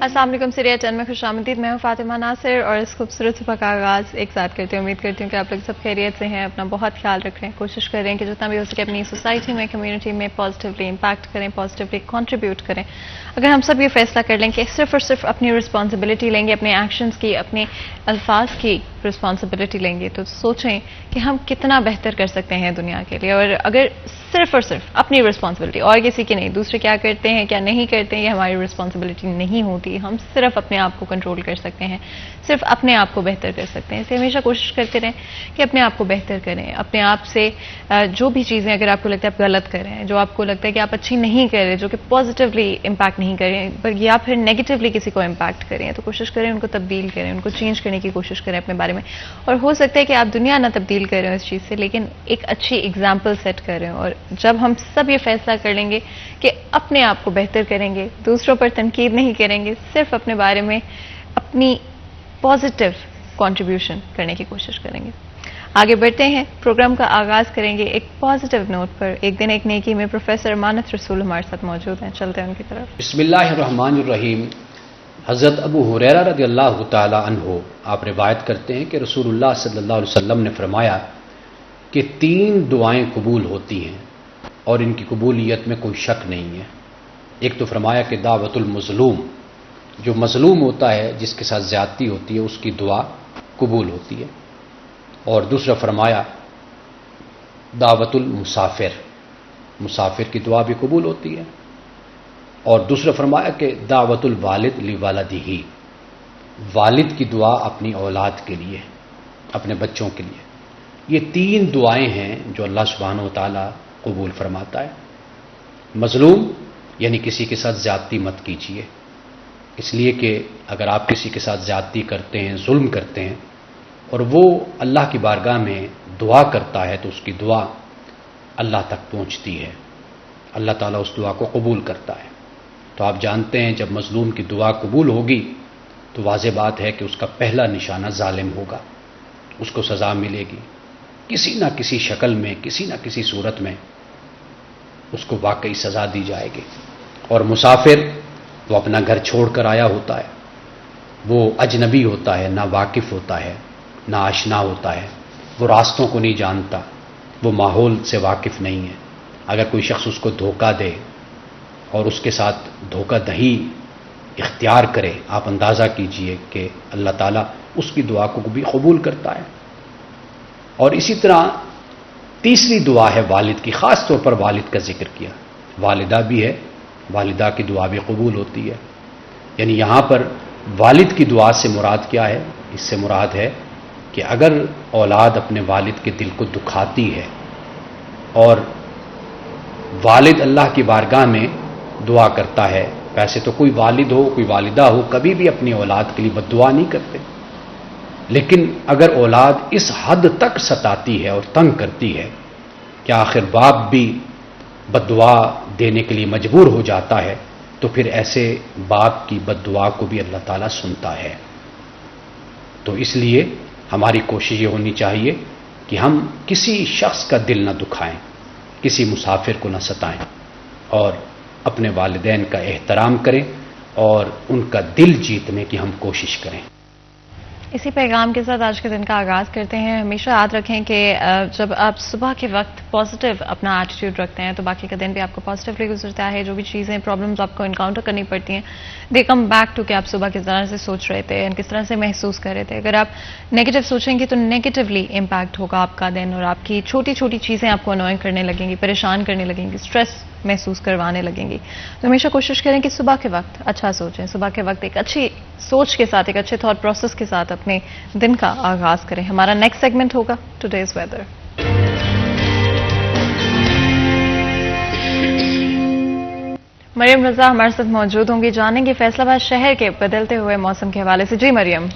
अस्सलाम वालेकुम सीरिया 10 में खुशामदीद। मैं हूँ फातिमा नासिर और इस खूबसूरत सुबह का आगाज़ एक साथ करती हूँ। उम्मीद करती हूँ कि आप लोग सब खैरियत से हैं, अपना बहुत ख्याल रख रहे हैं, कोशिश कर रहे हैं कि जितना भी हो सके अपनी सोसाइटी में, कम्युनिटी में पॉजिटिवली इम्पैक्ट करें, पॉजिटिवली कंट्रीब्यूट करें। अगर हम सब ये फैसला कर लें कि सिर्फ और सिर्फ अपनी रिस्पॉन्सिबिलिटी लेंगे, अपने एक्शंस की, अपने अल्फाज की रिस्पॉन्सिबिलिटी लेंगे, तो सोचें कि हम कितना बेहतर कर सकते हैं दुनिया के लिए। और अगर सिर्फ और सिर्फ अपनी रिस्पॉन्सिबिलिटी और किसी की नहीं, दूसरे क्या करते हैं क्या नहीं करते हैं ये हमारी रिस्पॉन्सिबिलिटी नहीं होती। हम सिर्फ अपने आप को कंट्रोल कर सकते हैं, सिर्फ अपने आप को बेहतर कर सकते हैं। इसलिए हमेशा कोशिश करते रहें कि अपने आप को बेहतर करें। अपने आप से जो भी चीज़ें अगर आपको लगता है आप गलत कर रहे हैं, जो आपको लगता है कि आप अच्छी नहीं कर रहे, जो कि पॉजिटिवली इम्पैक्ट नहीं कर रहे या फिर नेगेटिवली किसी को इम्पैक्ट करें, तो कोशिश करें उनको तब्दील करें, उनको चेंज करने की कोशिश करें अपने बारे में। और हो सकता है कि आप दुनिया ना तब्दील कर रहे हो इस चीज़ से, लेकिन एक अच्छी एग्जाम्पल सेट कर रहे हो। और जब हम सब ये फैसला कर लेंगे कि अपने आप को बेहतर करेंगे, दूसरों पर तनकीद नहीं करेंगे, सिर्फ अपने बारे में अपनी पॉजिटिव कंट्रीब्यूशन करने की कोशिश करेंगे। आगे बढ़ते हैं, प्रोग्राम का आगाज करेंगे एक पॉजिटिव नोट पर। एक दिन एक नेकी में प्रोफेसर अमानत रसूल हमारे साथ मौजूद हैं, चलते हैं उनकी तरफ। बिस्मिल्लाहिर्रहमानिर्रहीम। हज़रत अबू हुरैरा रज़ियल्लाहु ताला अन्हु आप रिवायत करते हैं कि रसूलुल्लाह सल्लल्लाहु अलैहि वसल्लम ने फरमाया कि 3 दुआएं कबूल होती हैं और इनकी कबूलियत में कोई शक नहीं है। एक तो फरमाया कि दावतुल मज़लूम, जो मज़लूम होता है, जिसके साथ ज़्यादती होती है, उसकी दुआ कबूल होती है। और दूसरा फरमाया दावतुल मुसाफिर, मुसाफिर की दुआ भी कबूल होती है। और दूसरा फरमाया कि दावतुल वालिद लिवालदिही, वालिद की दुआ अपनी औलाद के लिए, अपने बच्चों के लिए। ये 3 दुआएं हैं जो अल्लाह सुब्हानहू व तआला कबूल फरमाता है। मजलूम यानी किसी के साथ ज्यादती मत कीजिए, इसलिए कि अगर आप किसी के साथ ज्यादती करते हैं, जुल्म करते हैं और वो अल्लाह की बारगाह में दुआ करता है, तो उसकी दुआ अल्लाह तक पहुंचती है, अल्लाह ताला उस दुआ को कबूल करता है। तो आप जानते हैं जब मजलूम की दुआ कबूल होगी तो वाज़ेह बात है कि उसका पहला निशाना जालिम होगा, उसको सज़ा मिलेगी किसी ना किसी शक्ल में, किसी ना किसी सूरत में उसको वाकई सज़ा दी जाएगी। और मुसाफिर वो अपना घर छोड़कर आया होता है, वो अजनबी होता है, ना वाकिफ़ होता है, ना आशना होता है, वो रास्तों को नहीं जानता, वो माहौल से वाकिफ़ नहीं है। अगर कोई शख्स उसको धोखा दे और उसके साथ धोखा दही इख्तियार करे, आप अंदाज़ा कीजिए कि अल्लाह ताला उसकी दुआ को भी कबूल करता है। और इसी तरह तीसरी दुआ है वालिद की, ख़ास तौर पर वालिद का जिक्र किया। वालिदा भी है, वालिदा की दुआ भी कबूल होती है। यानी यहाँ पर वालिद की दुआ से मुराद क्या है? इससे मुराद है कि अगर औलाद अपने वालिद के दिल को दुखाती है और वालिद अल्लाह की बारगाह में दुआ करता है, वैसे तो कोई वालिद हो, कोई वालिदा हो, कभी भी अपनी औलाद के लिए बद्दुआ नहीं करते, लेकिन अगर औलाद इस हद तक सताती है और तंग करती है कि आखिर बाप भी बद्दुआ देने के लिए मजबूर हो जाता है, तो फिर ऐसे बाप की बद्दुआ को भी अल्लाह ताला सुनता है। तो इसलिए हमारी कोशिश ये होनी चाहिए कि हम किसी शख्स का दिल न दुखाएं, किसी मुसाफिर को न सताएं और अपने वालिदैन का एहतराम करें और उनका दिल जीतने की हम कोशिश करें। इसी पैगाम के साथ आज के दिन का आगाज़ करते हैं। हमेशा याद रखें कि जब आप सुबह के वक्त पॉजिटिव अपना एटीट्यूड रखते हैं तो बाकी का दिन भी आपको पॉजिटिवली गुजरता है। जो भी चीज़ें, प्रॉब्लम्स आपको इनकाउंटर करनी पड़ती हैं, दे कम बैक टू कि आप सुबह किस तरह से सोच रहे थे, किस तरह से महसूस कर रहे थे। अगर आप नेगेटिव सोचेंगे तो नेगेटिवली इम्पैक्ट होगा आपका दिन और आपकी छोटी छोटी चीज़ें आपको अनॉय करने लगेंगी, परेशान करने लगेंगी, स्ट्रेस महसूस करवाने लगेंगी। तो हमेशा कोशिश करें कि सुबह के वक्त अच्छा सोचें, सुबह के वक्त एक अच्छी सोच के साथ, एक अच्छे थॉट प्रोसेस के साथ अपने दिन का आगाज करें। हमारा नेक्स्ट सेगमेंट होगा टुडेज वेदर। मरियम रजा हमारे साथ मौजूद होंगी, जानेंगे फैसलाबाद शहर के बदलते हुए मौसम के हवाले से। जी मरियम।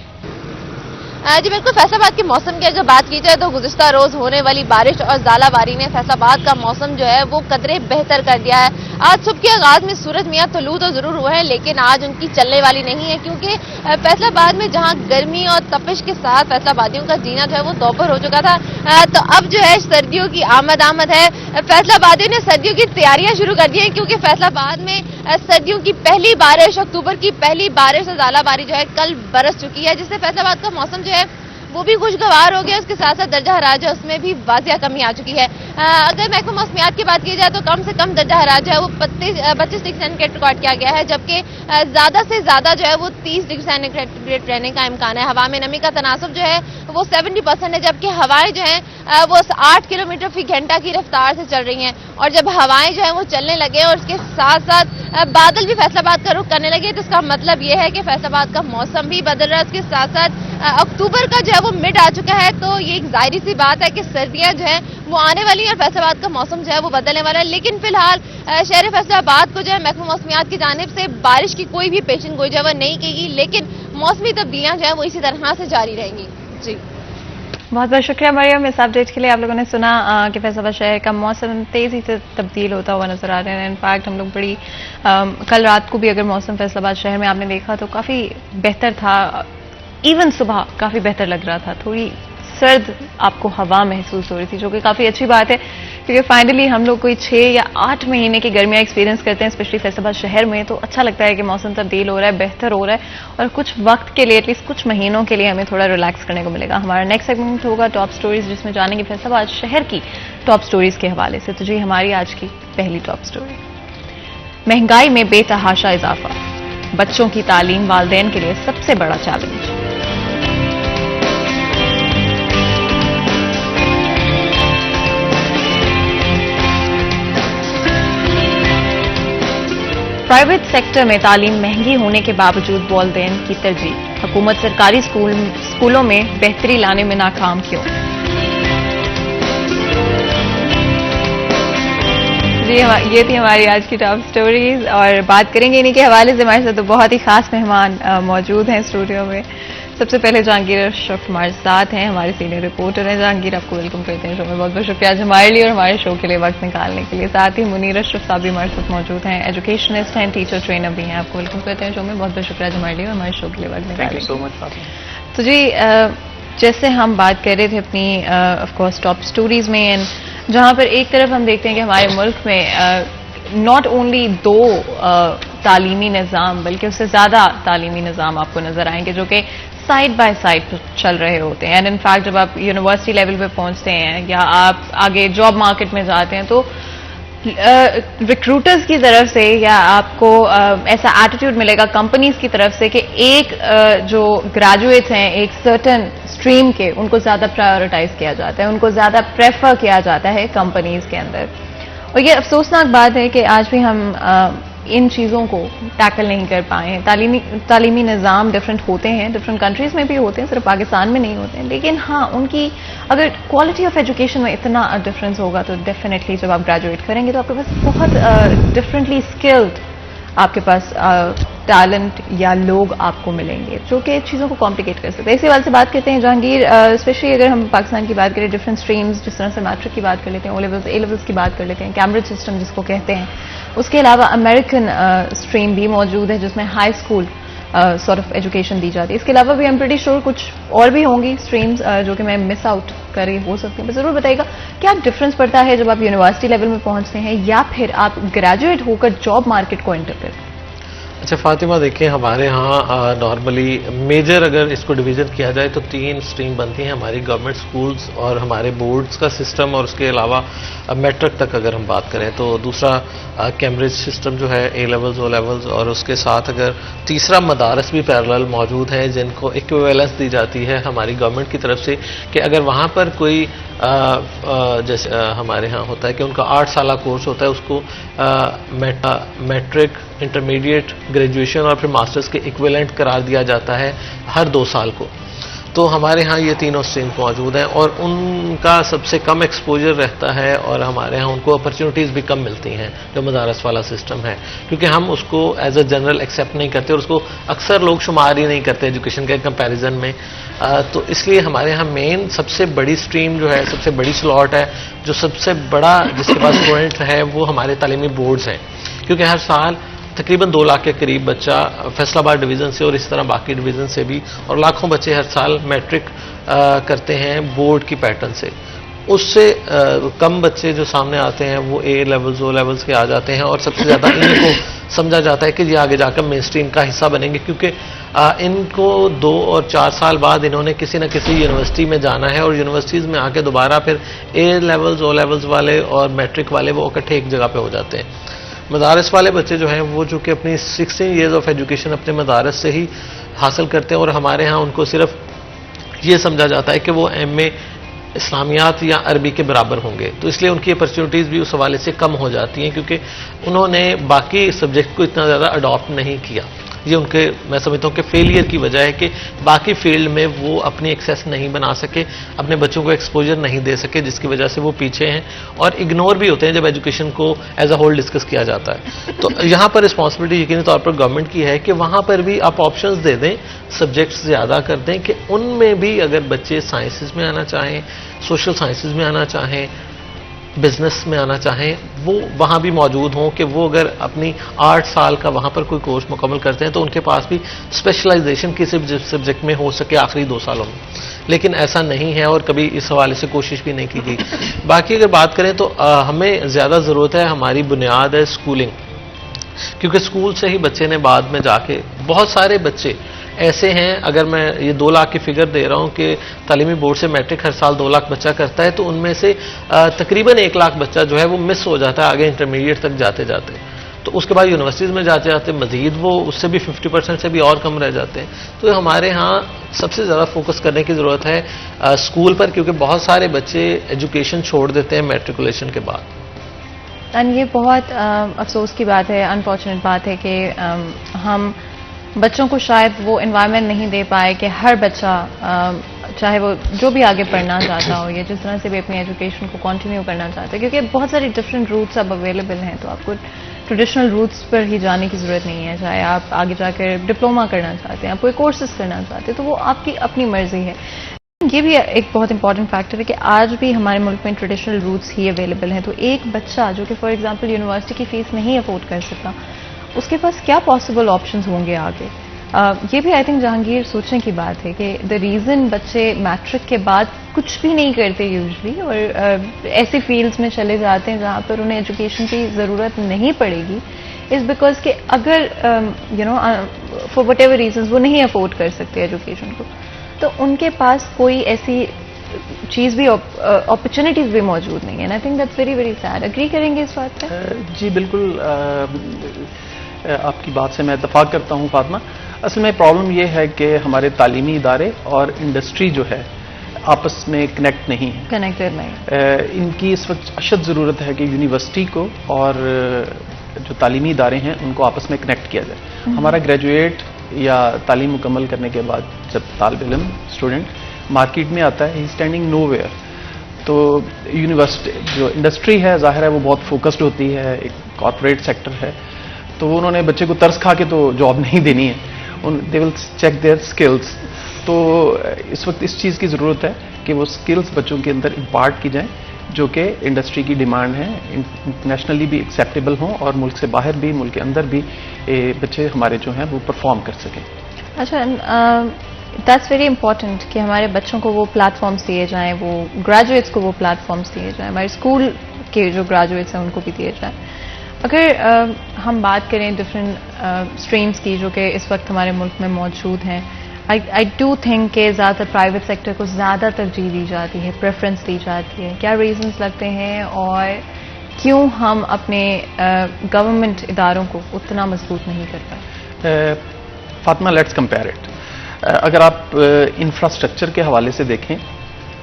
जी बिल्कुल, फैसलाबाद के मौसम की अगर बात की जाए तो गुज़िश्ता रोज होने वाली बारिश और ज़ालाबारी ने फैसलाबाद का मौसम जो है वो कदरे बेहतर कर दिया है। आज सुबह के आगाज में सूरज मियां तलू तो जरूर हुआ है, लेकिन आज उनकी चलने वाली नहीं है, क्योंकि फैसलाबाद में जहां गर्मी और तपिश के साथ फैसलाबादियों का जीना जो है वो दोपहर हो चुका था, तो अब जो है सर्दियों की आमद है। फैसलाबादियों ने सर्दियों की तैयारियां शुरू कर दी हैं, क्योंकि फैसलाबाद में सर्दियों की पहली बारिश, अक्टूबर की पहली बारिश और ज़ालाबारी जो है कल बरस चुकी है, जिससे फैसलाबाद का मौसम जो है वो भी खुशगवार हो गया। उसके साथ साथ दर्जा हरारत है उसमें भी वाजिया कमी आ चुकी है। अगर महकमा मौसमियात की बात की जाए तो कम से कम दर्जा हरारत जो है वो 25 डिग्री सेंटीग्रेड रिकॉर्ड किया गया है, जबकि ज्यादा से ज्यादा जो है वो 30 डिग्री सेंटीग्रेड रहने का इम्कान है। हवा में नमी का तनासब जो है वो 70% है, जबकि हवाएं जो है वो 8 किलोमीटर फी घंटा की रफ्तार से चल रही हैं। और जब हवाएं जो है वो चलने लगे और उसके साथ साथ बादल भी फैसलाबाद का रुख करने लगे, तो इसका मतलब ये है कि फैसलाबाद का मौसम भी बदल रहा है। उसके साथ साथ अक्टूबर का जो है वो मिड आ चुका है, तो ये एक जाहिर सी बात है कि सर्दियां जो है वो आने वाली है और फैसलाबाद का मौसम जो है वो बदलने वाला है। लेकिन फिलहाल शहर फैसलाबाद को जो है महकमा मौसमियात की जानिब से बारिश की कोई भी पेशन गोई जो है नहीं की, लेकिन मौसमी तब्दीलियां जो है वो इसी तरह से जारी रहेंगी। जी, बहुत बहुत शुक्रिया मरियम इस अपडेट के लिए। आप लोगों ने सुना कि फैसलाबाद शहर का मौसम तेजी से तब्दील होता हुआ नजर आ रहा है। इनफैक्ट हम लोग बड़ी कल रात को भी अगर मौसम फैसलाबाद शहर में आपने देखा तो काफ़ी बेहतर था, इवन सुबह काफ़ी बेहतर लग रहा था, थोड़ी सर्द आपको हवा महसूस हो रही थी, जो कि काफ़ी अच्छी बात है, क्योंकि फाइनली हम लोग कोई 6 या 8 महीने की गर्मियाँ एक्सपीरियंस करते हैं, स्पेशली फैसलाबाद शहर में, तो अच्छा लगता है कि मौसम तब्दील हो रहा है, बेहतर हो रहा है और कुछ वक्त के लिए, एटलीस्ट कुछ महीनों के लिए हमें थोड़ा रिलैक्स करने को मिलेगा। हमारा नेक्स्ट सेगमेंट होगा टॉप स्टोरीज, जिसमें जानेंगे फैसलाबाद शहर की टॉप स्टोरीज के हवाले से। तो जी, हमारी आज की पहली टॉप स्टोरी, महंगाई में बेतहाशा इजाफा, बच्चों की तालीम वालिदैन के लिए सबसे बड़ा चैलेंज। प्राइवेट सेक्टर में तालीम महंगी होने के बावजूद वालिदैन की तरजीह, हुकूमत सरकारी स्कूलों में बेहतरी लाने में नाकाम क्यों? जी, ये थी हमारी आज की टॉप स्टोरीज और बात करेंगे इन्हीं के हवाले से। हमारे साथ तो बहुत ही खास मेहमान मौजूद हैं स्टूडियो में। सबसे पहले जहांगीर अशरफ हमारे साथ हैं, हमारे सीनियर रिपोर्टर हैं। जहांगीर, आपको वेलकम करते हैं शो में। बहुत बहुत शुक्रिया आज हमारे लिए और हमारे शो के लिए वक्त निकालने के लिए। साथ ही मुनीर अशरफ साहब भी हमारे साथ मौजूद हैं, एजुकेशनिस्ट हैं, टीचर ट्रेनर भी हैं। आपको वेलकम करते हैं शो में। बहुत बहुत शुक्रिया आज हमारे लिए और हमारे शो के लिए वक्त निकालने के लिए। तो जी, जैसे हम बात कर रहे थे अपनी ऑफकोर्स टॉप स्टोरीज में, जहां पर एक तरफ हम देखते हैं कि हमारे मुल्क में नॉट ओनली 2 तालीमी निज़ाम बल्कि उससे ज़्यादा तालीमी निज़ाम आपको नजर आएंगे जो कि साइड बाय साइड चल रहे होते हैं। एंड इनफैक्ट जब आप यूनिवर्सिटी लेवल पे पहुंचते हैं या आप आगे जॉब मार्केट में जाते हैं तो रिक्रूटर्स की तरफ से या आपको ऐसा एटीट्यूड मिलेगा कंपनीज की तरफ से कि एक जो ग्रेजुएट्स हैं एक सर्टेन स्ट्रीम के, उनको ज्यादा प्रायोरिटाइज किया जाता है, उनको ज्यादा प्रेफर किया जाता है कंपनीज के अंदर। और ये अफसोसनाक बात है कि आज भी हम इन चीज़ों को टैकल नहीं कर पाए हैं। तालीमी निज़ाम डिफरेंट होते हैं, डिफरेंट कंट्रीज में भी होते हैं, सिर्फ पाकिस्तान में नहीं होते हैं, लेकिन हाँ, उनकी अगर क्वालिटी ऑफ एजुकेशन में इतना डिफरेंस होगा तो डेफिनेटली जब आप ग्रेजुएट करेंगे तो आपके पास बहुत डिफरेंटली स्किल्ड आपके पास टैलेंट या लोग आपको मिलेंगे जो कि चीज़ों को कॉम्प्लिकेट कर सकते हैं। इसी बात से बात करते हैं जहांगीर, स्पेशली अगर हम पाकिस्तान की बात करें, डिफरेंट स्ट्रीम्स, जिस तरह से मैट्रिक की बात कर लेते हैं, ओ लेवल्स, ए लेवल्स की बात कर लेते हैं, कैम्ब्रिज सिस्टम जिसको कहते हैं, उसके अलावा अमेरिकन स्ट्रीम भी मौजूद है जिसमें high school sort of education दी जाती है। इसके अलावा भी आई एम प्रीटी श्योर कुछ और भी होंगी स्ट्रीम्स जो कि मैं मिस आउट कर रही हो सकती हूँ। जरूर बताइएगा क्या डिफरेंस पड़ता है जब आप यूनिवर्सिटी लेवल में पहुंचते हैं या फिर आप ग्रेजुएट होकर जॉब मार्केट को एंटर करते हैं? अच्छा फातिमा, देखिए हमारे यहाँ नॉर्मली मेजर अगर इसको डिवीज़न किया जाए तो 3 स्ट्रीम बनती हैं हमारी गवर्नमेंट स्कूल्स और हमारे बोर्ड्स का सिस्टम, और उसके अलावा मैट्रिक तक अगर हम बात करें तो दूसरा कैम्ब्रिज सिस्टम जो है, ए लेवल्स, ओ लेवल्स, और उसके साथ अगर तीसरा मदारस भी पैरेलल मौजूद है जिनको इक्विवेलेंस दी जाती है हमारी गवर्नमेंट की तरफ से कि अगर वहाँ पर कोई जैसे हमारे यहाँ होता है कि उनका 8 साल कोर्स होता है, उसको मैट्रिक, इंटरमीडिएट, ग्रेजुएशन और फिर मास्टर्स के इक्विवेलेंट करार दिया जाता है हर 2 साल को। तो हमारे यहाँ ये तीनों स्ट्रीम्स मौजूद हैं और उनका सबसे कम एक्सपोजर रहता है और हमारे यहाँ उनको अपॉर्चुनिटीज़ भी कम मिलती हैं जो मदारस वाला सिस्टम है, क्योंकि हम उसको एज अ जनरल एक्सेप्ट नहीं करते और उसको अक्सर लोग शुमार ही नहीं करते एजुकेशन के कंपैरिजन में। तो इसलिए हमारे यहाँ मेन सबसे बड़ी स्ट्रीम जो है, सबसे बड़ी स्लॉट है, जो सबसे बड़ा जिसके पास स्टूडेंट है वो हमारे तालीमी बोर्ड्स हैं, क्योंकि हर साल तकरीबन 2 लाख के करीब बच्चा फैसलाबाद डिवीज़न से और इस तरह बाकी डिवीज़न से भी, और लाखों बच्चे हर साल मैट्रिक करते हैं बोर्ड की पैटर्न से। उससे कम बच्चे जो सामने आते हैं वो ए लेवल्स, ओ लेवल्स के आ जाते हैं और सबसे ज़्यादा इनको समझा जाता है कि ये आगे जाकर मेन स्ट्रीम का हिस्सा बनेंगे, क्योंकि इनको 2 और 4 साल बाद इन्होंने किसी न किसी यूनिवर्सिटी में जाना है और यूनिवर्सिटीज़ में आके दोबारा फिर ए लेवल्स, ओ लेवल्स वाले और मैट्रिक वाले वो इकट्ठे एक जगह पे हो जाते हैं। मदारस वाले बच्चे जो हैं वो जो कि अपनी 16 ईयर्स ऑफ एजुकेशन अपने मदारस से ही हासिल करते हैं और हमारे यहाँ उनको सिर्फ ये समझा जाता है कि वो एमए इस्लामियात या अरबी के बराबर होंगे, तो इसलिए उनकी अपॉर्चुनिटीज़ भी उस हवाले से कम हो जाती हैं, क्योंकि उन्होंने बाकी सब्जेक्ट को इतना ज़्यादा अडॉप्ट नहीं किया। ये उनके, मैं समझता हूँ कि फेलियर की वजह है कि बाकी फील्ड में वो अपनी एक्सेस नहीं बना सके, अपने बच्चों को एक्सपोजर नहीं दे सके, जिसकी वजह से वो पीछे हैं और इग्नोर भी होते हैं जब एजुकेशन को एज अ होल डिस्कस किया जाता है। तो यहाँ पर रिस्पॉन्सिबिलिटी यकीनी तौर पर गवर्नमेंट की है कि वहाँ पर भी आप ऑप्शंस दे दें, सब्जेक्ट्स ज़्यादा कर दें कि उनमें भी अगर बच्चे साइंसेज में आना चाहें, सोशल साइंसेज में आना चाहें, बिजनेस में आना चाहें, वो वहाँ भी मौजूद हों, कि वो अगर अपनी 8 साल का वहाँ पर कोई कोर्स मुकम्मल करते हैं तो उनके पास भी स्पेशलाइजेशन किसी सब्जेक्ट में हो सके आखिरी 2 सालों में। लेकिन ऐसा नहीं है और कभी इस हवाले से कोशिश भी नहीं की गई। बाकी अगर बात करें तो हमें ज़्यादा ज़रूरत है, हमारी बुनियाद है स्कूलिंग, क्योंकि स्कूल से ही बच्चे ने बाद में जाके, बहुत सारे बच्चे ऐसे हैं, अगर मैं ये 2 लाख की फिगर दे रहा हूँ कि तालीमी बोर्ड से मैट्रिक हर साल 2 लाख बच्चा करता है, तो उनमें से तकरीबन 1 लाख बच्चा जो है वो मिस हो जाता है आगे इंटरमीडिएट तक जाते जाते, तो उसके बाद यूनिवर्सिटीज़ में जाते जाते मजीद वो उससे भी 50% से भी और कम रह जाते हैं। तो हमारे यहाँ सबसे ज़्यादा फोकस करने की ज़रूरत है स्कूल पर, क्योंकि बहुत सारे बच्चे एजुकेशन छोड़ देते हैं मैट्रिकुलेशन के बाद। एंड ये बहुत अफसोस की बात है, अनफॉर्चुनेट बात है कि हम बच्चों को शायद वो एनवायरनमेंट नहीं दे पाए कि हर बच्चा चाहे वो जो भी आगे पढ़ना चाहता हो या जिस तरह से भी अपनी एजुकेशन को कंटिन्यू करना चाहता है, क्योंकि बहुत सारी डिफरेंट रूट्स अब अवेलेबल हैं, तो आपको ट्रेडिशनल रूट्स पर ही जाने की ज़रूरत नहीं है। चाहे आप आगे जाकर डिप्लोमा करना चाहते हैं, आप कोई कोर्सेज करना चाहते हैं, तो वो आपकी अपनी मर्जी है। ये भी एक बहुत इंपॉर्टेंट फैक्टर है कि आज भी हमारे मुल्क में ट्रेडिशनल रूट्स ही अवेलेबल हैं, तो एक बच्चा जो कि फॉर एग्जांपल यूनिवर्सिटी की फीस नहीं अफोर्ड कर सकता, उसके पास क्या पॉसिबल ऑप्शंस होंगे आगे। ये भी आई थिंक जहांगीर सोचने की बात है कि द रीज़न बच्चे मैट्रिक के बाद कुछ भी नहीं करते यूजुअली और ऐसी फील्ड्स में चले जाते हैं जहाँ पर उन्हें एजुकेशन की ज़रूरत नहीं पड़ेगी, इज़ बिकॉज कि अगर फॉर वट एवर रीजन वो नहीं अफोर्ड कर सकते एजुकेशन को, तो उनके पास कोई ऐसी चीज़ भी, अपॉर्चुनिटीज़ भी मौजूद नहीं है। And I think that's very very sad. Agree करेंगे इस बात पर? जी बिल्कुल, आपकी बात से मैं इत्तेफाक करता हूँ फातिमा। असल में प्रॉब्लम ये है कि हमारे तालीमी इदारे और इंडस्ट्री जो है आपस में कनेक्ट नहीं है, कनेक्टेड नहीं। इनकी इस वक्त अशद ज़रूरत है कि यूनिवर्सिटी को और जो तालीमी इदारे हैं उनको आपस में कनेक्ट किया जाए। हमारा ग्रेजुएट या तालीम मुकम्मल करने के बाद जब तालिब इल्म स्टूडेंट मार्केट में आता है, ही स्टैंडिंग नो वेयर, तो यूनिवर्सिटी जो इंडस्ट्री है ज़ाहिर है वो बहुत फोकस्ड होती है, एक कॉर्पोरेट सेक्टर है, तो उन्होंने बच्चे को तरस खा के तो जॉब नहीं देनी है, they will check their skills. तो इस वक्त इस चीज़ की ज़रूरत है कि वो स्किल्स बच्चों के अंदर इम्पार्ट की जाएं जो कि इंडस्ट्री की डिमांड है, इंटरनेशनली भी एक्सेप्टेबल हों और मुल्क से बाहर भी, मुल्क के अंदर भी बच्चे हमारे जो हैं वो परफॉर्म कर सकें। अच्छा, दैट्स वेरी इंपॉर्टेंट कि हमारे बच्चों को वो प्लेटफॉर्म्स दिए जाएं, वो ग्रेजुएट्स को वो प्लेटफॉर्म्स दिए जाएं, हमारे स्कूल के जो ग्रेजुएट्स हैं उनको भी दिए जाएं। अगर हम बात करें डिफरेंट स्ट्रीम्स की जो कि इस वक्त हमारे मुल्क में मौजूद हैं, आई डू थिंक कि ज़्यादातर प्राइवेट सेक्टर को ज़्यादा तरजीह दी जाती है, प्रेफरेंस दी जाती है। क्या रीजंस लगते हैं और क्यों हम अपने गवर्नमेंट इदारों को उतना मजबूत नहीं कर पाए? Fatima, let's compare it. अगर आप इंफ्रास्ट्रक्चर के हवाले से देखें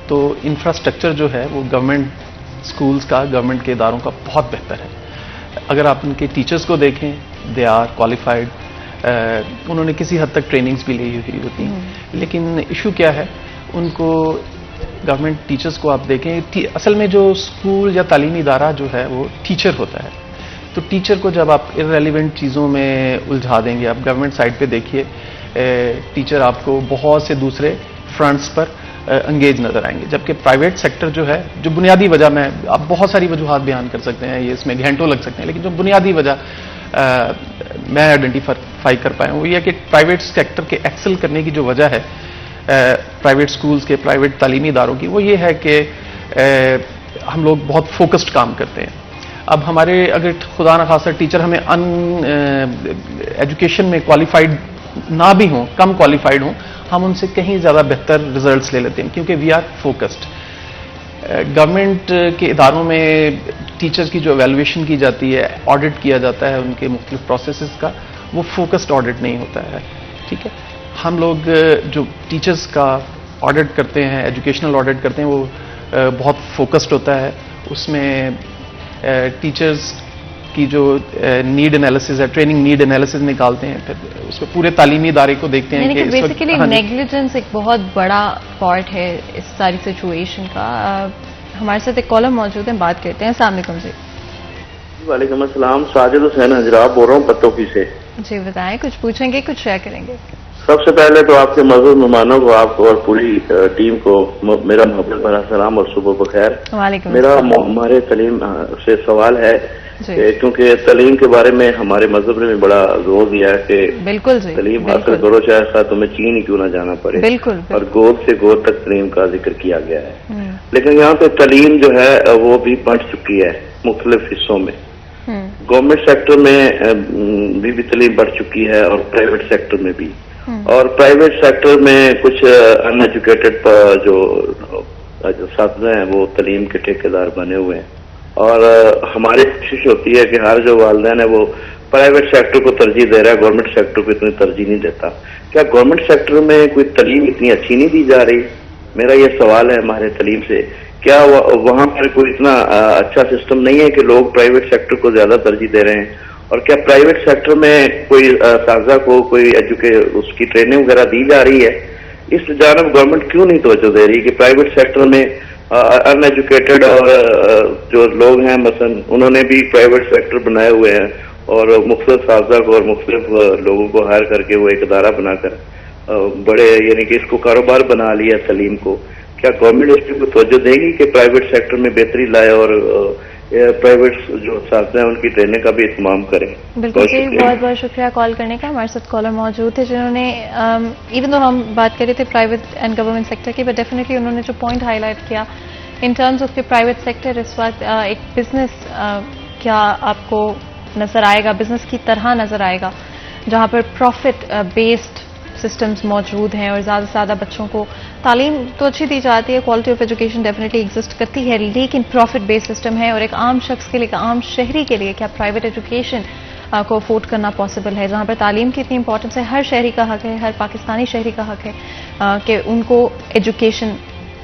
तो इंफ्रास्ट्रक्चर जो है वो गवर्नमेंट स्कूल्स का, गवर्नमेंट के इदारों का बहुत बेहतर है। अगर आप उनके टीचर्स को देखें, दे आर क्वालिफाइड, उन्होंने किसी हद तक ट्रेनिंग्स भी ली हुई होती हैं, लेकिन इशू क्या है, उनको गवर्नमेंट टीचर्स को आप देखें, असल में जो स्कूल या तालीमी इदारा जो है वो टीचर होता है, तो टीचर को जब आप इररेलेवेंट चीज़ों में उलझा देंगे, आप गवर्नमेंट साइड पे देखिए टीचर आपको बहुत से दूसरे फ्रंट्स पर एंगेज नजर आएंगे, जबकि प्राइवेट सेक्टर जो है, जो बुनियादी वजह में आप बहुत सारी वजूहात बयान कर सकते हैं, ये इसमें घंटों लग सकते हैं, लेकिन जो बुनियादी वजह मैं आइडेंटिफाई कर पाया हूँ वो ये कि प्राइवेट सेक्टर के एक्सेल करने की जो वजह है प्राइवेट स्कूल्स के, प्राइवेट तालीमी इदारों की, वो ये है कि हम लोग बहुत फोकस्ड काम करते हैं। अब हमारे अगर खुदा न खासा टीचर हमें एजुकेशन में क्वालिफाइड ना भी हों, कम क्वालिफाइड हों, हम उनसे कहीं ज़्यादा बेहतर रिजल्ट्स ले लेते हैं, क्योंकि वी आर फोकस्ड। गवर्नमेंट के इदारों में टीचर्स की जो एवेल्युएशन की जाती है, ऑडिट किया जाता है उनके मुख्तलिफ प्रोसेसेस का, वो फोकस्ड ऑडिट नहीं होता है, ठीक है। हम लोग जो टीचर्स का ऑडिट करते हैं, एजुकेशनल ऑडिट करते हैं, वो बहुत फोकस्ड होता है, उसमें टीचर्स की जो नीड एनालिसिस है, ट्रेनिंग नीड एनालिसिस निकालते हैं, फिर उसमें पूरे तालीमी इदारे को देखते हैं कि बेसिकली नेग्लिजेंस एक बहुत बड़ा पार्ट है इस सारी सिचुएशन का। हमारे साथ एक कॉलर मौजूद है, बात करते हैं। अस्सलाम वालेकुम जी। वालेकुम अस्सलाम, साजिद हुसैन हजरा बोल रहा हूँ पत्तोकी से। जी बताएं, कुछ पूछेंगे, कुछ शेयर करेंगे? सबसे पहले तो आपके मज़दूर मेहमानों को, आपको और पूरी टीम को मेरा मोहब्बत भरा सलाम और सुबह बखैर। मेरा हमारे तलीम से सवाल है, क्योंकि तलीम के बारे में हमारे मजहब ने बड़ा जोर दिया है कि बिल्कुल जी, तलीम हासिल करो चाहे तुम्हें चीन ही क्यों ना जाना पड़े, बिल्कुल, और गोद से गोद तक तलीम का जिक्र किया गया है। लेकिन यहाँ पे तलीम जो है वो भी बढ़ चुकी है मुख्तलिफ हिस्सों में। गवर्नमेंट सेक्टर में भी तलीम बढ़ चुकी है और प्राइवेट सेक्टर में भी, और प्राइवेट सेक्टर में कुछ अनएजुकेटेड जो साथी हैं वो तलीम के ठेकेदार बने हुए हैं, और हमारी कोशिश होती है कि हर जो वालिदैन है वो प्राइवेट सेक्टर को तरजीह दे रहा है, गवर्नमेंट सेक्टर को इतनी तरजीह नहीं देता। क्या गवर्नमेंट सेक्टर में कोई तलीम इतनी अच्छी नहीं दी जा रही? मेरा ये सवाल है हमारे तलीम से, क्या वहां पर कोई इतना अच्छा सिस्टम नहीं है कि लोग प्राइवेट सेक्टर को ज्यादा तरजीह दे रहे हैं? और क्या प्राइवेट सेक्टर में कोई साजा को कोई उसकी ट्रेनिंग वगैरह दी जा रही है? इस जानब गवर्नमेंट क्यों नहीं तवज्जो दे रही कि प्राइवेट सेक्टर में अनएजुकेटेड और जो लोग हैं मसलन उन्होंने भी प्राइवेट सेक्टर बनाए हुए हैं और मुख्तलिफ साजा को और मुख्तलिफ लोगों को हायर करके वो एक इदारा बनाकर बड़े यानी कि इसको कारोबार बना लिया तलीम को। क्या गवर्नमेंट इस पर तवज्जो देगी कि प्राइवेट सेक्टर में बेहतरी लाए और प्राइवेट जो साथी हैं उनकी ट्रेनिंग का भी इत्माम करें? बिल्कुल जी, बहुत बहुत शुक्रिया कॉल करने का। हमारे साथ कॉलर मौजूद थे जिन्होंने इवन तो हम बात कर रहे थे प्राइवेट एंड गवर्नमेंट सेक्टर की, बट डेफिनेटली उन्होंने जो पॉइंट हाईलाइट किया in terms of the private sector, इस वक्त एक बिजनेस क्या आपको नजर आएगा, बिजनेस की तरह नजर आएगा, जहां पर प्रॉफिट बेस्ड सिस्टम्स मौजूद हैं और ज़्यादा से ज़्यादा बच्चों को तालीम तो अच्छी दी जाती है, quality of education definitely exist करती है, लेकिन प्रॉफिट बेस्ड सिस्टम है और एक आम शख्स के लिए, एक आम शहरी के लिए क्या प्राइवेट एजुकेशन को अफोर्ड करना पॉसिबल है, जहाँ पर तालीम की इतनी इंपॉर्टेंस है? हर शहरी का हक है, हर पाकिस्तानी शहरी का हक है कि उनको एजुकेशन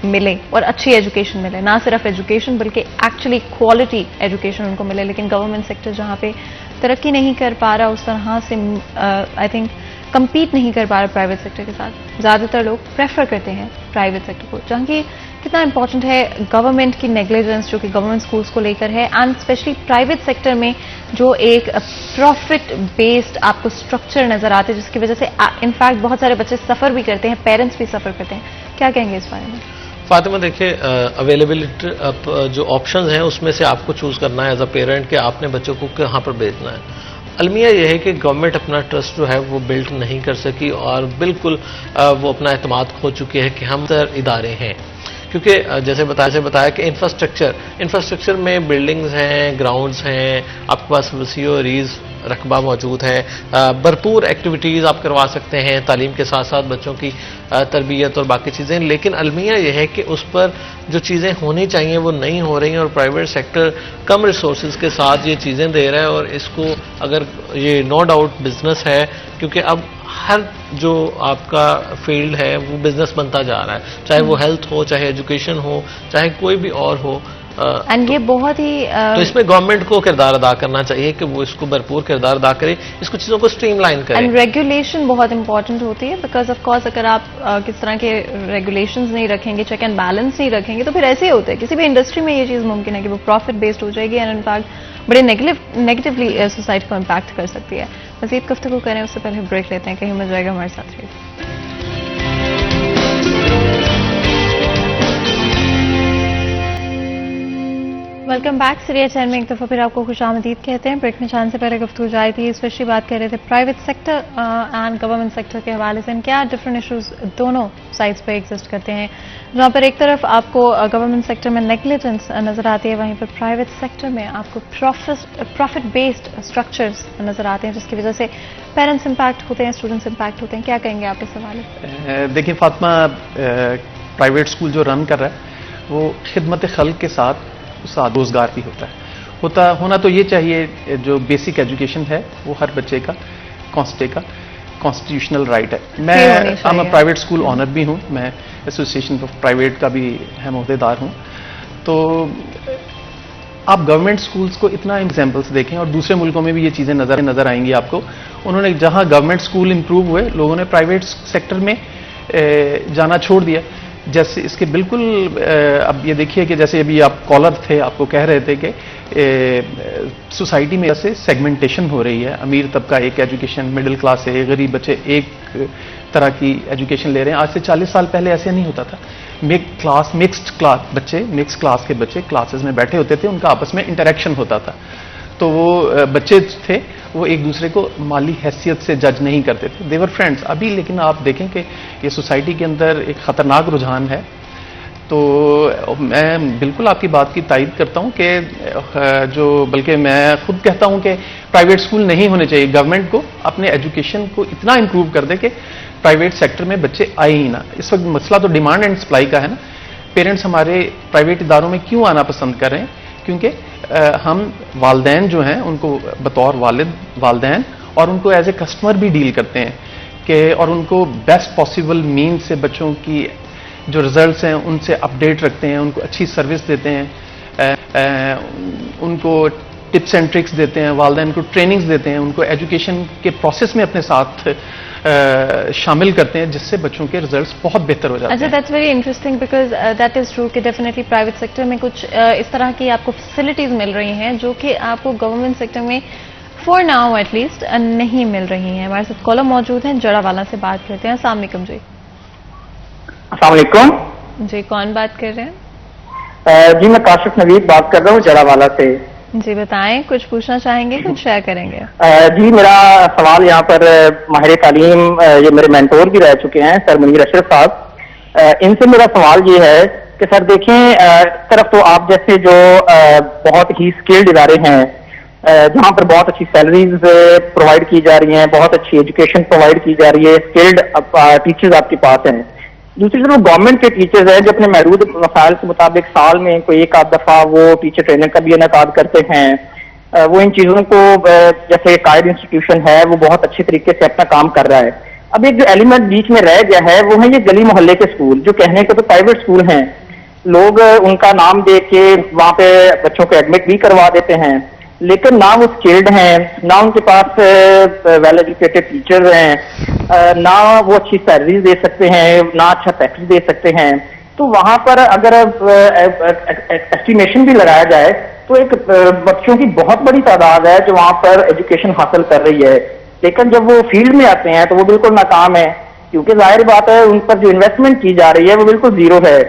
मिले और अच्छी एजुकेशन मिले, ना सिर्फ एजुकेशन बल्कि एक्चुअली क्वालिटी एजुकेशन उनको मिले। लेकिन गवर्नमेंट सेक्टर जहाँ पे तरक्की नहीं कर पा रहा, उस तरह से आई थिंक compete नहीं कर पा रहा प्राइवेट सेक्टर के साथ, ज़्यादातर लोग प्रेफर करते हैं प्राइवेट सेक्टर को। जहाँ कितना इंपॉर्टेंट है गवर्नमेंट की नेग्लिजेंस जो कि गवर्नमेंट स्कूल्स को लेकर है, एंड स्पेशली प्राइवेट सेक्टर में जो एक प्रॉफिट बेस्ड आपको स्ट्रक्चर नजर आता है, जिसकी वजह से इनफैक्ट बहुत सारे बच्चे सफर भी करते हैं, पेरेंट्स भी सफर करते हैं। क्या कहेंगे इस बारे में? फातिमा, देखिए अवेलेबिलिटी जो ऑप्शंस हैं उसमें से आपको चूज करना है एज अ पेरेंट कि आपने बच्चों को कहाँ पर भेजना है। अलमिया यह है कि गवर्नमेंट अपना ट्रस्ट जो है वो बिल्ड नहीं कर सकी और बिल्कुल वो अपना एतमाद खो चुकी है कि हम इदारे हैं, क्योंकि जैसे बताया कि इंफ्रास्ट्रक्चर में बिल्डिंग्स हैं, ग्राउंड्स हैं, आपके पास वसीओ रीज रकबा मौजूद है, भरपूर एक्टिविटीज़ आप करवा सकते हैं तालीम के साथ साथ बच्चों की तरबियत और बाकी चीज़ें। लेकिन अलमिया यह है कि उस पर जो चीज़ें होनी चाहिए वो नहीं हो रही हैं और प्राइवेट सेक्टर कम रिसोर्सेज के साथ ये चीज़ें दे रहा है। और इसको अगर ये नो डाउट बिजनेस है, क्योंकि अब हर जो आपका फील्ड है वो बिजनेस बनता जा रहा है, चाहे वो हेल्थ हो, चाहे एजुकेशन हो, चाहे कोई भी और हो। एंड ये बहुत ही तो इसमें गवर्नमेंट को किरदार अदा करना चाहिए कि वो इसको भरपूर किरदार अदा करे, इसको चीज़ों को स्ट्रीमलाइन करे। एंड रेगुलेशन बहुत इंपॉर्टेंट होती है, बिकॉज ऑफ कोर्स अगर आप किस तरह के रेगुलेशंस नहीं रखेंगे, चेक एंड बैलेंस नहीं रखेंगे, तो फिर ऐसे ही होता है। किसी भी इंडस्ट्री में ये चीज़ मुमकिन है कि वो प्रॉफिट बेस्ड हो जाएगी एंड इनफैक्ट बड़े नेगेटिवली सोसाइटी को इम्पैक्ट कर सकती है। मज़ीद गुफ्तगू करें उससे पहले ब्रेक लेते हैं, कहीं मजा जाएगा हमारे साथ रहिए। Welcome back. सीरिया चैनल में एक दफ़ा फिर आपको खुशामदीद कहते हैं। ब्रेक में जाने से पहले गुफ्तगू जारी थी, स्पेशली बात कर रहे थे private sector and government sector के हवाले से क्या डिफरेंट इशूज़ दोनों साइड्स पे एग्जिस्ट करते हैं। जहाँ पर एक तरफ आपको गवर्नमेंट सेक्टर में नेग्लिजेंस नज़र आती है, वहीं पर प्राइवेट सेक्टर में आपको प्रॉफिट बेस्ड स्ट्रक्चर्स नज़र आते हैं, जिसकी वजह से पेरेंट्स इम्पैक्ट होते हैं, स्टूडेंट्स इम्पैक्ट होते हैं। क्या कहेंगे आप इस हवाले से? देखिए फातिमा, प्राइवेट स्कूल जो रन कर रहा है वो खिदमत खल्क के साथ रोजगार भी होना तो ये चाहिए। जो बेसिक एजुकेशन है वो हर बच्चे का कॉन्स्टिट्यूशनल राइट है। मैं प्राइवेट स्कूल ऑनर भी हूँ, मैं एसोसिएशन ऑफ प्राइवेट का भी अहदेदार हूँ। तो आप गवर्नमेंट स्कूल्स को इतना एग्जाम्पल्स देखें, और दूसरे मुल्कों में भी ये चीज़ें नजर आएंगी आपको। उन्होंने जहाँ गवर्नमेंट स्कूल इंप्रूव हुए, लोगों ने प्राइवेट सेक्टर में जाना छोड़ दिया। जैसे इसके बिल्कुल अब ये देखिए कि जैसे अभी आप कॉलर थे, आपको कह रहे थे कि सोसाइटी में जैसे सेगमेंटेशन हो रही है। अमीर तबका एक एजुकेशन, मिडिल क्लास है, गरीब बच्चे एक तरह की एजुकेशन ले रहे हैं। आज से 40 साल पहले ऐसे नहीं होता था। मिक्स्ड क्लास के बच्चे क्लासेस में बैठे होते थे, उनका आपस में इंटरेक्शन होता था। तो वो बच्चे थे वो एक दूसरे को माली हैसियत से जज नहीं करते थे, देवर फ्रेंड्स। अभी लेकिन आप देखें कि ये सोसाइटी के अंदर एक खतरनाक रुझान है। तो मैं बिल्कुल आपकी बात की तायद करता हूं कि जो बल्कि मैं खुद कहता हूं कि प्राइवेट स्कूल नहीं होने चाहिए। गवर्नमेंट को अपने एजुकेशन को इतना इंप्रूव कर दे कि प्राइवेट सेक्टर में बच्चे आए ही ना। इस वक्त मसला तो डिमांड एंड सप्लाई का है ना। पेरेंट्स हमारे प्राइवेट इदारों में क्यों आना पसंद कर रहे हैं? क्योंकि हम वालदैन जो हैं उनको बतौर वालदैन और उनको एज ए कस्टमर भी डील करते हैं कि और उनको बेस्ट पॉसिबल मीन से बच्चों की जो रिजल्ट्स हैं उनसे अपडेट रखते हैं, उनको अच्छी सर्विस देते हैं, उनको टिप्स एंड ट्रिक्स देते हैं, वालदैन को ट्रेनिंग्स देते हैं, उनको एजुकेशन के प्रोसेस में अपने साथ शामिल करते हैं, जिससे बच्चों के रिजल्ट्स बहुत बेहतर हो जाते हैं। अच्छा, that's very interesting because that is true कि डेफिनेटली प्राइवेट सेक्टर में कुछ इस तरह की आपको फैसिलिटीज मिल रही हैं जो कि आपको गवर्नमेंट सेक्टर में फॉर नाउ एटलीस्ट नहीं मिल रही हैं। हमारे साथ कॉलर मौजूद हैं, जड़ावाला से बात करते हैं। अस्सलाम वालेकुम जी। अस्सलाम वालेकुम जी, कौन बात कर रहे हैं? जी मैं काशिफ नवीद बात कर रहा हूँ जड़ावाला से। जी बताएं, कुछ पूछना चाहेंगे, कुछ शेयर करेंगे? जी मेरा सवाल यहाँ पर माहिर तालीम ये मेरे मेंटोर भी रह चुके हैं सर मुनीर अशरफ साहब। इनसे मेरा सवाल ये है कि सर देखें, इस तरफ तो आप जैसे जो बहुत ही स्किल्ड इदारे हैं जहाँ पर बहुत अच्छी सैलरीज प्रोवाइड की जा रही हैं, बहुत अच्छी एजुकेशन प्रोवाइड की जा रही है, स्किल्ड टीचर्स आपके पास हैं। दूसरी तरफ गवर्नमेंट के टीचर्स हैं जो अपने महदूद मसाइल के मुताबिक साल में कोई एक आध दफा वो टीचर ट्रेनिंग का भी इनेकाद करते हैं। वो इन चीजों को जैसे कायद इंस्टीट्यूशन है वो बहुत अच्छे तरीके से अपना काम कर रहा है। अब एक जो एलिमेंट बीच में रह गया है वो है ये गली मोहल्ले के स्कूल, जो कहने को तो प्राइवेट स्कूल हैं, लोग उनका नाम दे के वहां पे बच्चों को एडमिट भी करवा देते हैं, लेकिन ना वो स्किल्ड हैं, ना उनके पास वेल एजुकेटेड टीचर्स हैं, ना वो अच्छी सैलरी दे सकते हैं, ना अच्छा पैकेज दे सकते हैं। तो वहां पर अगर एस्टिमेशन भी लगाया जाए तो एक बच्चों की बहुत बड़ी तादाद है जो वहां पर एजुकेशन हासिल कर रही है, लेकिन जब वो फील्ड में आते हैं तो वो बिल्कुल नाकाम है, क्योंकि जाहिर बात है उन पर जो इन्वेस्टमेंट की जा रही है वो बिल्कुल जीरो है।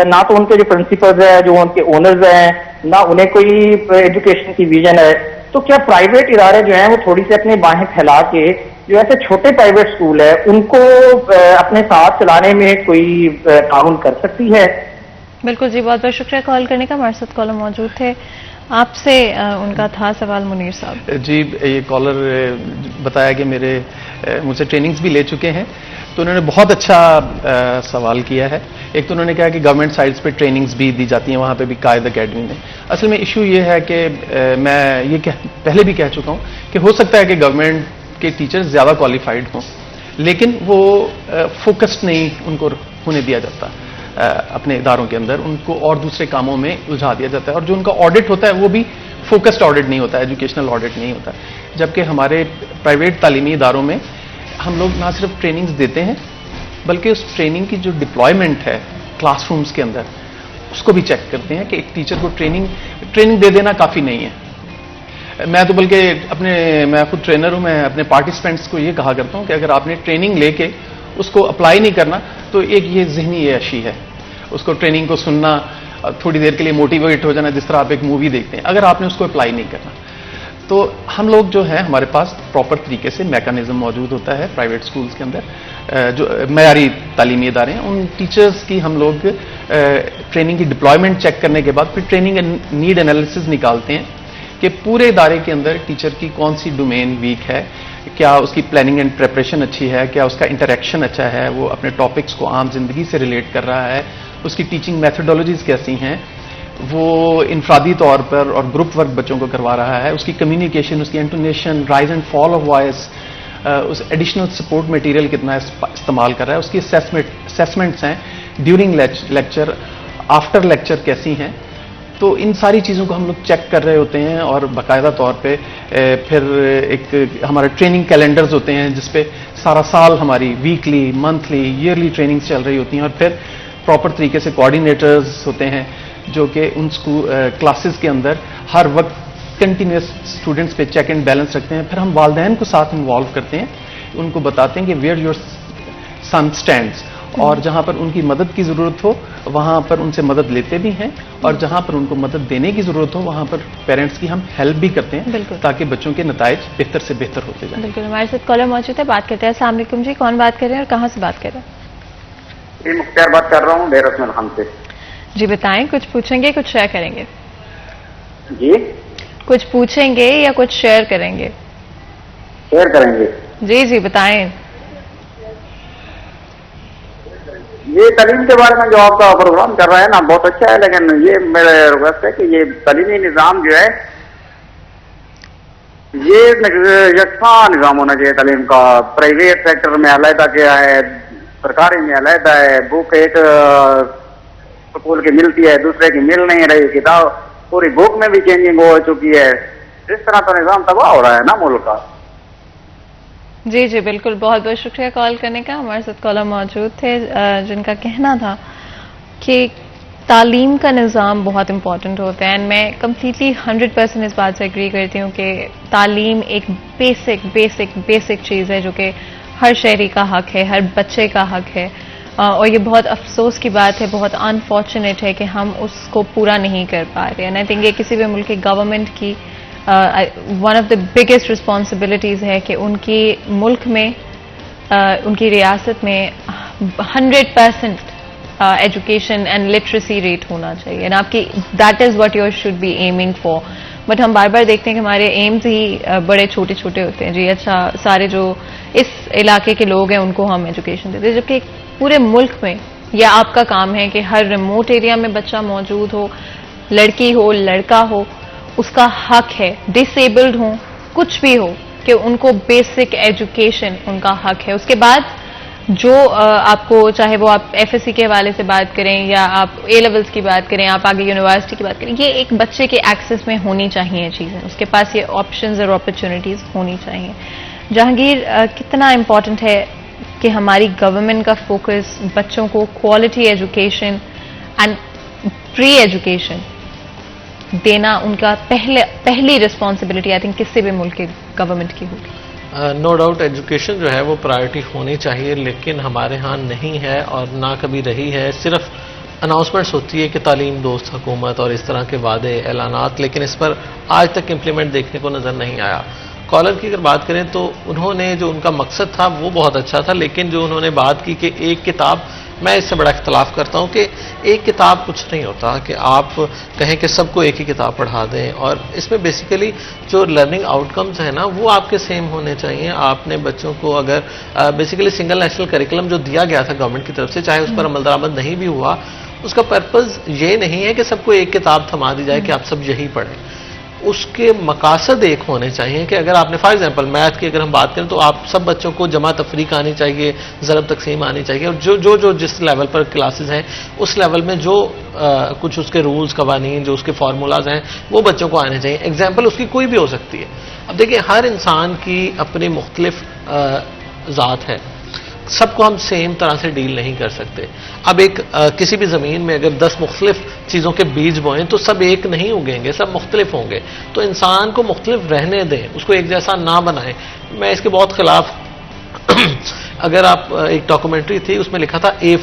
ना तो उनके जो प्रिंसिपल्स हैं, जो उनके ओनर्स हैं, ना उन्हें कोई एजुकेशन की विजन है। तो क्या प्राइवेट इदारे जो हैं वो थोड़ी सी अपनी बाहें फैला के जो ऐसे छोटे प्राइवेट स्कूल है उनको अपने साथ चलाने में कोई ताउन कर सकती है? बिल्कुल जी, बहुत बहुत शुक्रिया कॉल करने का। हमारे साथ कॉलर मौजूद थे, आपसे उनका था सवाल मुनीर साहब। जी, ये कॉलर बताया कि मुझसे ट्रेनिंग्स भी ले चुके हैं, तो उन्होंने बहुत अच्छा सवाल किया है। एक तो उन्होंने कहा कि गवर्नमेंट साइट्स पे ट्रेनिंग्स भी दी जाती हैं, वहाँ पे भी कायद अकेडमी में। असल में इशू ये है कि मैं ये पहले भी कह चुका हूँ कि हो सकता है कि गवर्नमेंट के टीचर्स ज़्यादा क्वालिफाइड हों, लेकिन वो फोकस्ड नहीं उनको होने दिया जाता। अपने इदारों के अंदर उनको और दूसरे कामों में उलझा दिया जाता है, और जो उनका ऑडिट होता है वो भी फोकस्ड ऑडिट नहीं होता, एजुकेशनल ऑडिट नहीं होता। जबकि हमारे प्राइवेट तालीमी इदारों में हम लोग ना सिर्फ ट्रेनिंग्स देते हैं बल्कि उस ट्रेनिंग की जो डिप्लॉयमेंट है क्लासरूम्स के अंदर उसको भी चेक करते हैं कि एक टीचर को ट्रेनिंग दे देना काफ़ी नहीं है। मैं तो बल्कि मैं खुद ट्रेनर हूं, मैं अपने पार्टिसिपेंट्स को ये कहा करता हूं कि अगर आपने ट्रेनिंग लेके उसको अप्लाई नहीं करना तो एक ये ज़हनी अशी है, उसको ट्रेनिंग को सुनना, थोड़ी देर के लिए मोटिवेट हो जाना, जिस तरह आप एक मूवी देखते हैं, अगर आपने उसको अप्लाई नहीं करना। तो हम लोग जो है हमारे पास प्रॉपर तरीके से मैकेनिज्म मौजूद होता है प्राइवेट स्कूल्स के अंदर, जो मयारी तालीमी इदारे हैं उन टीचर्स की हम लोग ट्रेनिंग की डिप्लॉयमेंट चेक करने के बाद फिर ट्रेनिंग नीड एनालिसिस निकालते हैं कि पूरे इदारे के अंदर टीचर की कौन सी डोमेन वीक है, क्या उसकी प्लानिंग एंड प्रिपरेशन अच्छी है, क्या उसका इंटरेक्शन अच्छा है, वो अपने टॉपिक्स को आम जिंदगी से रिलेट कर रहा है, उसकी टीचिंग मैथडोलॉजीज कैसी हैं, वो इनफरादी तौर पर और ग्रुप वर्क बच्चों को करवा रहा है, उसकी कम्युनिकेशन, उसकी intonation, rise and fall of voice, उस एडिशनल सपोर्ट मटेरियल कितना इस्तेमाल कर रहा है, उसकी असेसमेंट्स हैं ड्यूरिंग लेक्चर, आफ्टर लेक्चर कैसी हैं। तो इन सारी चीज़ों को हम लोग चेक कर रहे होते हैं और बाकायदा तौर पे फिर एक हमारे ट्रेनिंग कैलेंडर्स होते हैं जिसपे सारा साल हमारी वीकली, मंथली, ईयरली ट्रेनिंग्स चल रही होती हैं, और फिर प्रॉपर तरीके से कोऑर्डिनेटर्स होते हैं जो कि उन क्लासेस के अंदर हर वक्त कंटिन्यूस स्टूडेंट्स पे चेक एंड बैलेंस रखते हैं। फिर हम वालिदैन को साथ इन्वॉल्व करते हैं, उनको बताते हैं कि वेयर योर सन स्टैंड्स, और जहां पर उनकी मदद की जरूरत हो वहां पर उनसे मदद लेते भी हैं, और जहां पर उनको मदद देने की जरूरत हो वहां पर पेरेंट्स की हम हेल्प भी करते हैं ताकि बच्चों के नताइज बेहतर से बेहतर होते जाएं। बिल्कुल, हमारे साथ कॉलर मौजूद है, बात करते हैं। अस्सलाम वालेकुम जी, कौन बात कर रहे हैं और कहां से बात कर रहे हैं? जी मुख्तार बात कर रहा हूँ डेरा खान से। जी बताएं, कुछ पूछेंगे कुछ शेयर करेंगे? जी कुछ पूछेंगे या कुछ शेयर करेंगे? शेयर करेंगे। जी जी बताएं। ये तालीम के बारे में जो आपका प्रोग्राम कर रहा है ना बहुत अच्छा है, लेकिन ये मेरा रिक्वेस्ट है कि ये तालीमी निज़ाम जो है ये यकसा निज़ाम होना चाहिए तालीम का। प्राइवेट सेक्टर में अलहदा क्या है, सरकारी में अलहदा है, बुक एक स्कूल की मिलती है दूसरे की मिल नहीं रही, किताब पूरी बुक में भी चेंजिंग हो चुकी है। इस तरह का निज़ाम तबाह हो रहा है ना मुल्क का। जी जी बिल्कुल, बहुत बहुत शुक्रिया कॉल करने का। हमारे साथ कॉलर मौजूद थे जिनका कहना था कि तालीम का निज़ाम बहुत इंपॉर्टेंट होता है, एंड मैं कम्प्लीटली 100% इस बात से एग्री करती हूँ कि तालीम एक बेसिक चीज़ है जो कि हर शहरी का हक है, हर बच्चे का हक है, और ये बहुत अफसोस की बात है, बहुत अनफॉर्चुनेट है कि हम उसको पूरा नहीं कर पा रहे। एंड आई थिंक ये किसी भी मुल्क की गवर्नमेंट की one of the biggest responsibilities है कि उनकी मुल्क में उनकी रियासत में 100% एजुकेशन एंड लिटरेसी रेट होना चाहिए, एंड आपकी that is what you should be aiming for. But हम बार बार देखते हैं कि हमारे एम्स ही बड़े छोटे छोटे होते हैं। जी अच्छा, सारे जो इस इलाके के लोग हैं उनको हम एजुकेशन देते हैं, जबकि पूरे मुल्क में यह आपका काम है कि हर रिमोट एरिया में बच्चा मौजूद हो, लड़की हो लड़का हो, उसका हक है, डिसेबल्ड हो कुछ भी हो, कि उनको बेसिक एजुकेशन उनका हक है। उसके बाद जो आपको, चाहे वो आप एफएससी के हवाले से बात करें या आप ए लेवल्स की बात करें, आप आगे यूनिवर्सिटी की बात करें, ये एक बच्चे के एक्सेस में होनी चाहिए चीज़ें, उसके पास ये ऑप्शंस और अपॉर्चुनिटीज़ होनी चाहिए। जहांगीर, कितना इम्पॉर्टेंट है कि हमारी गवर्नमेंट का फोकस बच्चों को quality education and free education देना उनका पहली रिस्पॉन्सिबिलिटी आई थिंक किसी भी मुल्क की गवर्नमेंट की होगी। नो डाउट एजुकेशन जो है वो प्रायोरिटी होनी चाहिए, लेकिन हमारे यहाँ नहीं है और ना कभी रही है। सिर्फ अनाउंसमेंट्स होती है कि तालीम दोस्त हुकूमत और इस तरह के वादे ऐलानात, लेकिन इस पर आज तक इम्प्लीमेंट देखने को नज़र नहीं आया। कॉलर की अगर बात करें तो उन्होंने जो उनका मकसद था वो बहुत अच्छा था, लेकिन जो उन्होंने बात की कि एक किताब, मैं इससे बड़ा इख्तलाफ करता हूं कि एक किताब कुछ नहीं होता कि आप कहें कि सबको एक ही किताब पढ़ा दें, और इसमें बेसिकली जो लर्निंग आउटकम्स हैं ना वो आपके सेम होने चाहिए। आपने बच्चों को अगर बेसिकली सिंगल नेशनल करिकुलम जो दिया गया था गवर्नमेंट की तरफ से, चाहे उस पर अमल दरामद नहीं भी हुआ, उसका पर्पज़ ये नहीं है कि सबको एक किताब थमा दी जाए कि आप सब यही पढ़ें। उसके मकासद एक होने चाहिए कि अगर आपने फॉर एग्जांपल मैथ की अगर हम बात करें तो आप सब बच्चों को जमा तफरीक आनी चाहिए, ज़रब तकसीम आनी चाहिए, और जो जिस लेवल पर क्लासेस हैं उस लेवल में जो कुछ उसके रूल्स कवानीन जो उसके फार्मूलाज हैं वो बच्चों को आने चाहिए। एग्जाम्पल उसकी कोई भी हो सकती है। अब देखिए हर इंसान की अपनी मुख्तलिफ ज़ात है, सबको हम सेम तरह से डील नहीं कर सकते। अब एक किसी भी ज़मीन में अगर 10 मुख्तलिफ चीज़ों के बीज बोएं तो सब एक नहीं उगेंगे, सब मुख्तलिफ होंगे। तो इंसान को मुख्तलिफ रहने दें, उसको एक जैसा ना बनाएं। मैं इसके बहुत खिलाफ अगर आप एक डॉक्यूमेंट्री थी उसमें लिखा था ए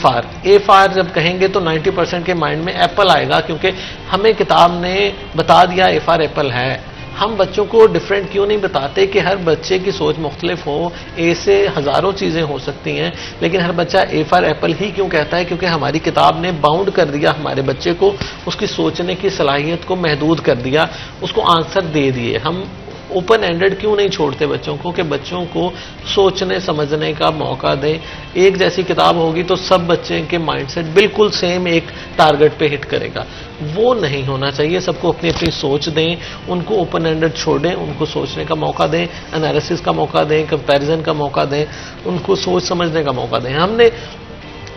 फार जब कहेंगे तो 90% के माइंड में एप्पल आएगा, क्योंकि हमें किताब ने बता दिया ए फार एप्पल है। हम बच्चों को डिफरेंट क्यों नहीं बताते कि हर बच्चे की सोच मुख्तलिफ हो, ए से हज़ारों चीज़ें हो सकती हैं, लेकिन हर बच्चा ए फॉर एप्पल ही क्यों कहता है? क्योंकि हमारी किताब ने बाउंड कर दिया हमारे बच्चे को, उसकी सोचने की सलाहियत को महदूद कर दिया, उसको आंसर दे दिए। हम ओपन एंडेड क्यों नहीं छोड़ते बच्चों को कि बच्चों को सोचने समझने का मौका दें। एक जैसी किताब होगी तो सब बच्चे के माइंडसेट बिल्कुल सेम एक टारगेट पे हिट करेगा, वो नहीं होना चाहिए। सबको अपनी अपनी सोच दें, उनको ओपन एंडेड छोड़ें, उनको सोचने का मौका दें, एनालिसिस का मौका दें, कंपैरिजन का मौका दें, उनको सोच समझने का मौका दें। हमने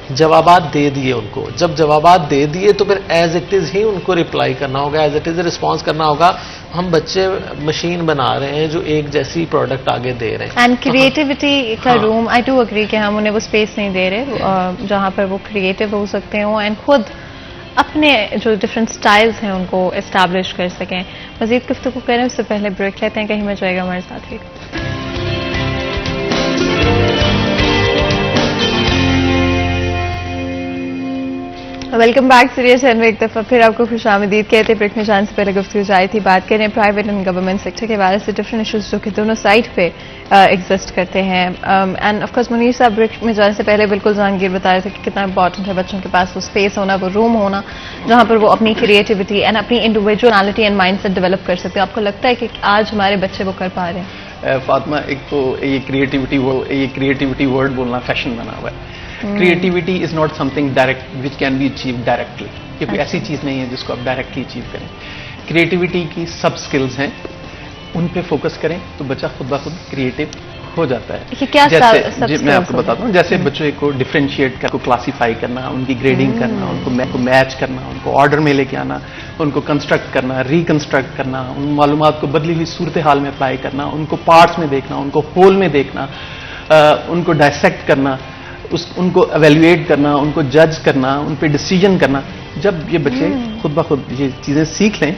जवाबात दे दिए उनको, जब जवाबात दे दिए तो फिर एज इट इज़ ही उनको रिप्लाई करना होगा, एज इट इज़ रिस्पॉन्स करना होगा। हम बच्चे मशीन बना रहे हैं जो एक जैसी प्रोडक्ट आगे दे रहे हैं। एंड क्रिएटिविटी का रूम, आई डू अग्री कि हम उन्हें वो स्पेस नहीं दे रहे जहाँ पर वो क्रिएटिव हो सकते हो एंड खुद अपने जो डिफरेंट स्टाइल्स हैं उनको एस्टैब्लिश कर सकें। मज़ीद गुफ्तगू करें उससे पहले ब्रेक लेते हैं, कहीं में जाएगा हमारे साथ ही। वेलकम बैक सीरियस एंड एक दफ़ा फिर आपको खुशामदीद कहते। ब्रेक में जाने से पहले गुफ्तगू जारी थी, बात करें प्राइवेट एंड गवर्नमेंट सेक्टर के बारे से, डिफरेंट इशूज़ जो कि दोनों साइड पे एग्जिस्ट करते हैं। एंड ऑफ कोर्स मुनीर साहब ब्रेक में जाने से पहले बिल्कुल जहांगीर बता रहे थे कि कितना इंपॉर्टेंट है बच्चों के पास वो स्पेस होना, वो रूम होना जहाँ पर वो अपनी क्रिएटिविटी एंड अपनी इंडिविजुअलिटी एंड माइंडसेट डेवलप कर सकते हैं। आपको लगता है कि आज हमारे बच्चे वो कर पा रहे हैं? फातिमा, एक तो ये क्रिएटिविटी वर्ड बोलना फैशन बना हुआ है। Creativity is not something direct which can be achieve directly. ये कोई ऐसी चीज नहीं है जिसको आप डायरेक्टली अचीव करें। क्रिएटिविटी की सब स्किल्स हैं, उन पे फोकस करें तो बच्चा खुद ब खुद क्रिएटिव हो जाता है। क्या जैसे मैं आपको बताता हूँ, जैसे बच्चों को डिफ्रेंशिएट करना, क्लासीफाई करना, उनकी ग्रेडिंग करना, उनको मैच करना, उनको ऑर्डर में लेके आना, उनको कंस्ट्रक्ट करना, रिकंस्ट्रक्ट करना, उन मालूमात को बदली हुई सूरत हाल में अप्लाई करना, उनको पार्ट्स में देखना, उनको होल में देखना, उनको डायसेक्ट करना, उनको एवेल्युएट करना, उनको जज करना, उन पे डिसीजन करना। जब ये बच्चे खुद ब खुद ये चीजें सीख लें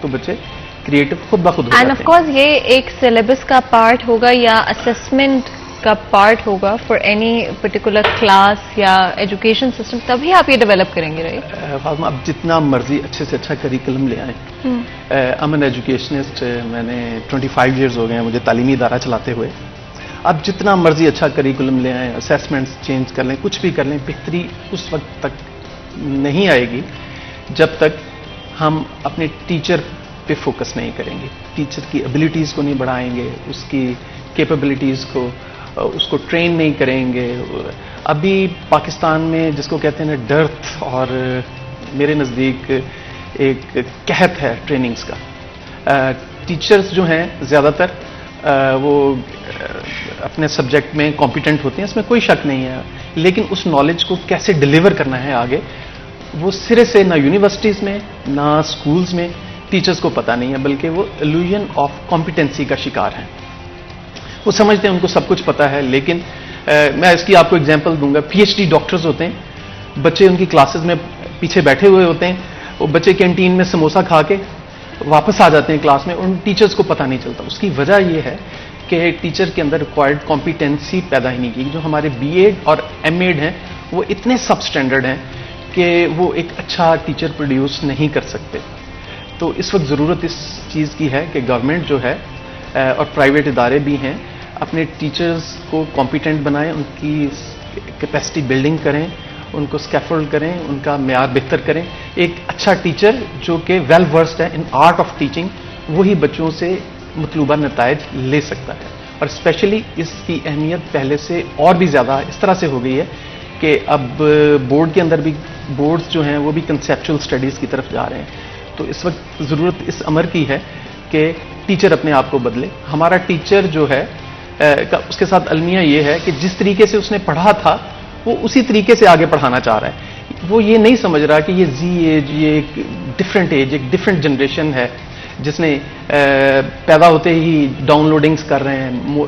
तो बच्चे क्रिएटिव खुद ब खुद हो जाते हैं। एंड ऑफ कोर्स ये एक सिलेबस का पार्ट होगा या असेसमेंट का पार्ट होगा फॉर एनी पर्टिकुलर क्लास या एजुकेशन सिस्टम, तभी आप ये डेवलप करेंगे, राइट? फातिमा, आप जितना मर्जी अच्छे से अच्छा करिकुलम ले आए। आई एम एन एजुकेशनिस्ट, मैंने 25 ईयर्स हो गए हैं मुझे तालीमी इदारा चलाते हुए। आप जितना मर्जी अच्छा करिकुलम ले आए, असेसमेंट्स चेंज कर लें, कुछ भी कर लें, बेहतरी उस वक्त तक नहीं आएगी जब तक हम अपने टीचर पे फोकस नहीं करेंगे, टीचर की एबिलिटीज़ को नहीं बढ़ाएंगे, उसकी कैपेबिलिटीज़ को, उसको ट्रेन नहीं करेंगे। अभी पाकिस्तान में जिसको कहते हैं ना डर्थ, और मेरे नज़दीक एक कहत है ट्रेनिंग्स का। टीचर्स जो हैं ज़्यादातर वो अपने सब्जेक्ट में कॉम्पिटेंट होते हैं, इसमें कोई शक नहीं है, लेकिन उस नॉलेज को कैसे डिलीवर करना है आगे, वो सिरे से ना यूनिवर्सिटीज़ में ना स्कूल्स में टीचर्स को पता नहीं है, बल्कि वो इल्यूजन ऑफ कॉम्पिटेंसी का शिकार हैं। वो समझते हैं उनको सब कुछ पता है, लेकिन मैं इसकी आपको एग्जांपल दूंगा। पीएचडी डॉक्टर्स होते हैं, बच्चे उनकी क्लासेस में पीछे बैठे हुए होते हैं, वो बच्चे कैंटीन में समोसा खा के वापस आ जाते हैं क्लास में, उन टीचर्स को पता नहीं चलता। उसकी वजह यह है कि टीचर के अंदर रिक्वायर्ड कॉम्पिटेंसी पैदा ही नहीं की। जो हमारे बीएड और एमएड हैं वो इतने सब स्टैंडर्ड हैं कि वो एक अच्छा टीचर प्रोड्यूस नहीं कर सकते। तो इस वक्त ज़रूरत इस चीज़ की है कि गवर्नमेंट जो है और प्राइवेट इदारे भी हैं, अपने टीचर्स को कॉम्पिटेंट बनाएं, उनकी कैपेसिटी बिल्डिंग करें, उनको स्कैफोल्ड करें, उनका मेयार बेहतर करें। एक अच्छा टीचर जो कि वेल वर्स्ड है इन आर्ट ऑफ टीचिंग, वही बच्चों से मतलूबा नताइज ले सकता है। और स्पेशली इसकी अहमियत पहले से और भी ज़्यादा इस तरह से हो गई है कि अब बोर्ड के अंदर भी, बोर्ड्स जो हैं वो भी कंसेप्चुअल स्टडीज़ की तरफ जा रहे हैं। तो इस वक्त ज़रूरत इस अमर की है कि टीचर अपने आप को बदले। हमारा टीचर जो है उसके साथ अलमिया ये है कि जिस तरीके से उसने पढ़ा था वो उसी तरीके से आगे पढ़ाना चाह रहा है। वो ये नहीं समझ रहा कि ये जी एज, ये एक डिफरेंट एज, एक डिफरेंट जनरेशन है जिसने पैदा होते ही डाउनलोडिंग्स कर रहे हैं,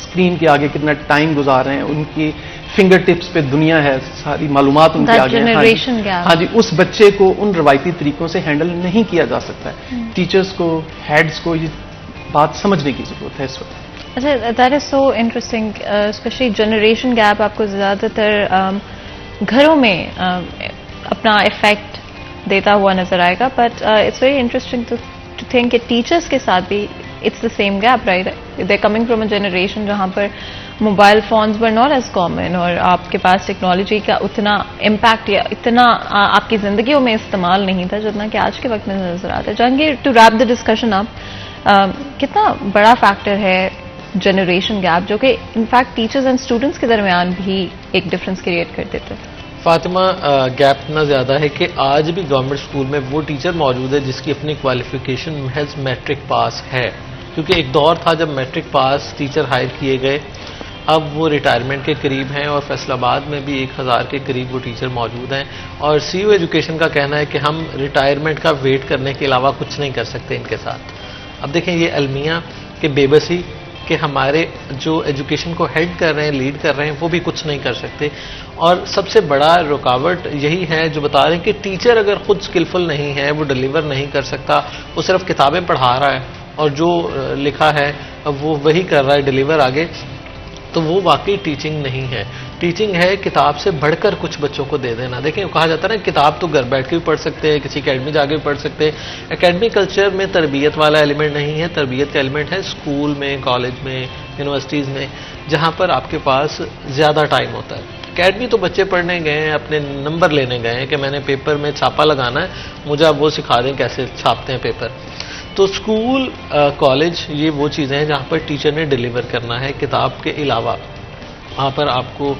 स्क्रीन के आगे कितना टाइम गुजार रहे हैं, उनकी फिंगर टिप्स पे दुनिया है, सारी मालूमात उनके आगे है। हाँ जी, उस बच्चे को उन रवायती तरीकों से हैंडल नहीं किया जा सकता है। टीचर्स को, हेड्स को ये बात समझने की जरूरत है इस वक्त। अच्छा, that is so interesting, specially generation gap आपको ज्यादातर घरों में अपना इफेक्ट देता हुआ नजर आएगा, but it's very interesting to think कि टीचर्स के साथ भी it's the same gap, right? They coming from a generation जहां पर mobile phones were not as common और आपके पास टेक्नोलॉजी का उतना इम्पैक्ट या इतना आपकी जिंदगियों में इस्तेमाल नहीं था जितना कि आज के वक्त में नजर आता है। Jahangir, to wrap the discussion up, कितना बड़ा फैक्टर है जनरेशन गैप जो कि इनफैक्ट टीचर्स एंड स्टूडेंट्स के दरमियान भी एक डिफरेंस क्रिएट कर देते हैं? फातिमा, गैप इतना ज़्यादा है कि आज भी गवर्नमेंट स्कूल में वो टीचर मौजूद है जिसकी अपनी क्वालिफिकेशन महज मैट्रिक पास है, क्योंकि एक दौर था जब मैट्रिक पास टीचर हायर किए गए, अब वो रिटायरमेंट के करीब हैं और फैसलाबाद में भी 1000 के करीब वो टीचर मौजूद हैं। और सीयू एजुकेशन का कहना है कि हम रिटायरमेंट का वेट करने के अलावा कुछ नहीं कर सकते इनके साथ। अब देखें, ये अलमिया के बेबसी कि हमारे जो एजुकेशन को हेड कर रहे हैं, लीड कर रहे हैं, वो भी कुछ नहीं कर सकते। और सबसे बड़ा रुकावट यही है जो बता रहे हैं कि टीचर अगर खुद स्किलफुल नहीं है, वो डिलीवर नहीं कर सकता, वो सिर्फ किताबें पढ़ा रहा है और जो लिखा है वो वही कर रहा है डिलीवर आगे, तो वो वाकई टीचिंग नहीं है। टीचिंग है किताब से बढ़कर कुछ बच्चों को दे देना। देखें, कहा जाता है ना, किताब तो घर बैठ के भी पढ़ सकते हैं, किसी एकेडमी जाके भी पढ़ सकते हैं। एकेडमी कल्चर में तरबियत वाला एलिमेंट नहीं है, तरबियत का एलिमेंट है स्कूल में, कॉलेज में, यूनिवर्सिटीज़ में, जहाँ पर आपके पास ज़्यादा टाइम होता है। एकेडमी तो बच्चे पढ़ने गए हैं, अपने नंबर लेने गए हैं कि मैंने पेपर में छापा लगाना है, मुझे आप वो सिखा दें कैसे छापते हैं पेपर। तो स्कूल, कॉलेज, ये वो चीज़ें हैं जहाँ पर टीचर ने डिलीवर करना है किताब के अलावा। वहाँ पर आपको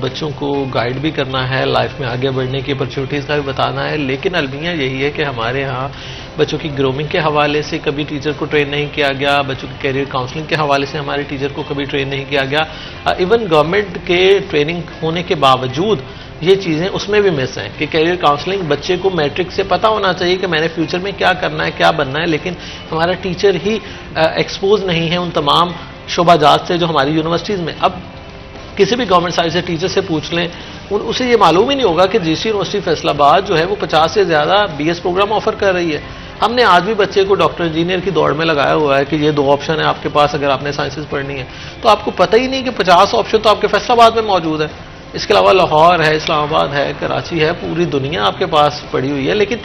बच्चों को गाइड भी करना है, लाइफ में आगे बढ़ने की अपॉर्चुनिटीज़ का भी बताना है। लेकिन अलमिया यही है कि हमारे यहाँ बच्चों की ग्रूमिंग के हवाले से कभी टीचर को ट्रेन नहीं किया गया, बच्चों की कैरियर काउंसलिंग के हवाले से हमारे टीचर को कभी ट्रेन नहीं किया गया। इवन गवर्नमेंट के ट्रेनिंग होने के बावजूद ये चीज़ें उसमें भी मिस हैं कि कैरियर काउंसलिंग बच्चे को मैट्रिक से पता होना चाहिए कि मैंने फ्यूचर में क्या करना है, क्या बनना है, लेकिन हमारा टीचर ही एक्सपोज नहीं है उन तमाम शोबाजात से जो हमारी यूनिवर्सिटीज़ में। अब किसी भी गवर्नमेंट साइड से टीचर से पूछ लें, उसे ये मालूम ही नहीं होगा कि जीसी यूनिवर्सिटी फैसलाबाद जो है वो 50 से ज़्यादा बीएस प्रोग्राम ऑफर कर रही है। हमने आज भी बच्चे को डॉक्टर इंजीनियर की दौड़ में लगाया हुआ है कि ये 2 ऑप्शन है आपके पास अगर आपने साइंसेज पढ़नी है, तो आपको पता ही नहीं कि 50 ऑप्शन तो आपके फैसलाबाद में मौजूद है। इसके अलावा लाहौर है, इस्लामाबाद है, कराची है, पूरी दुनिया आपके पास पड़ी हुई है, लेकिन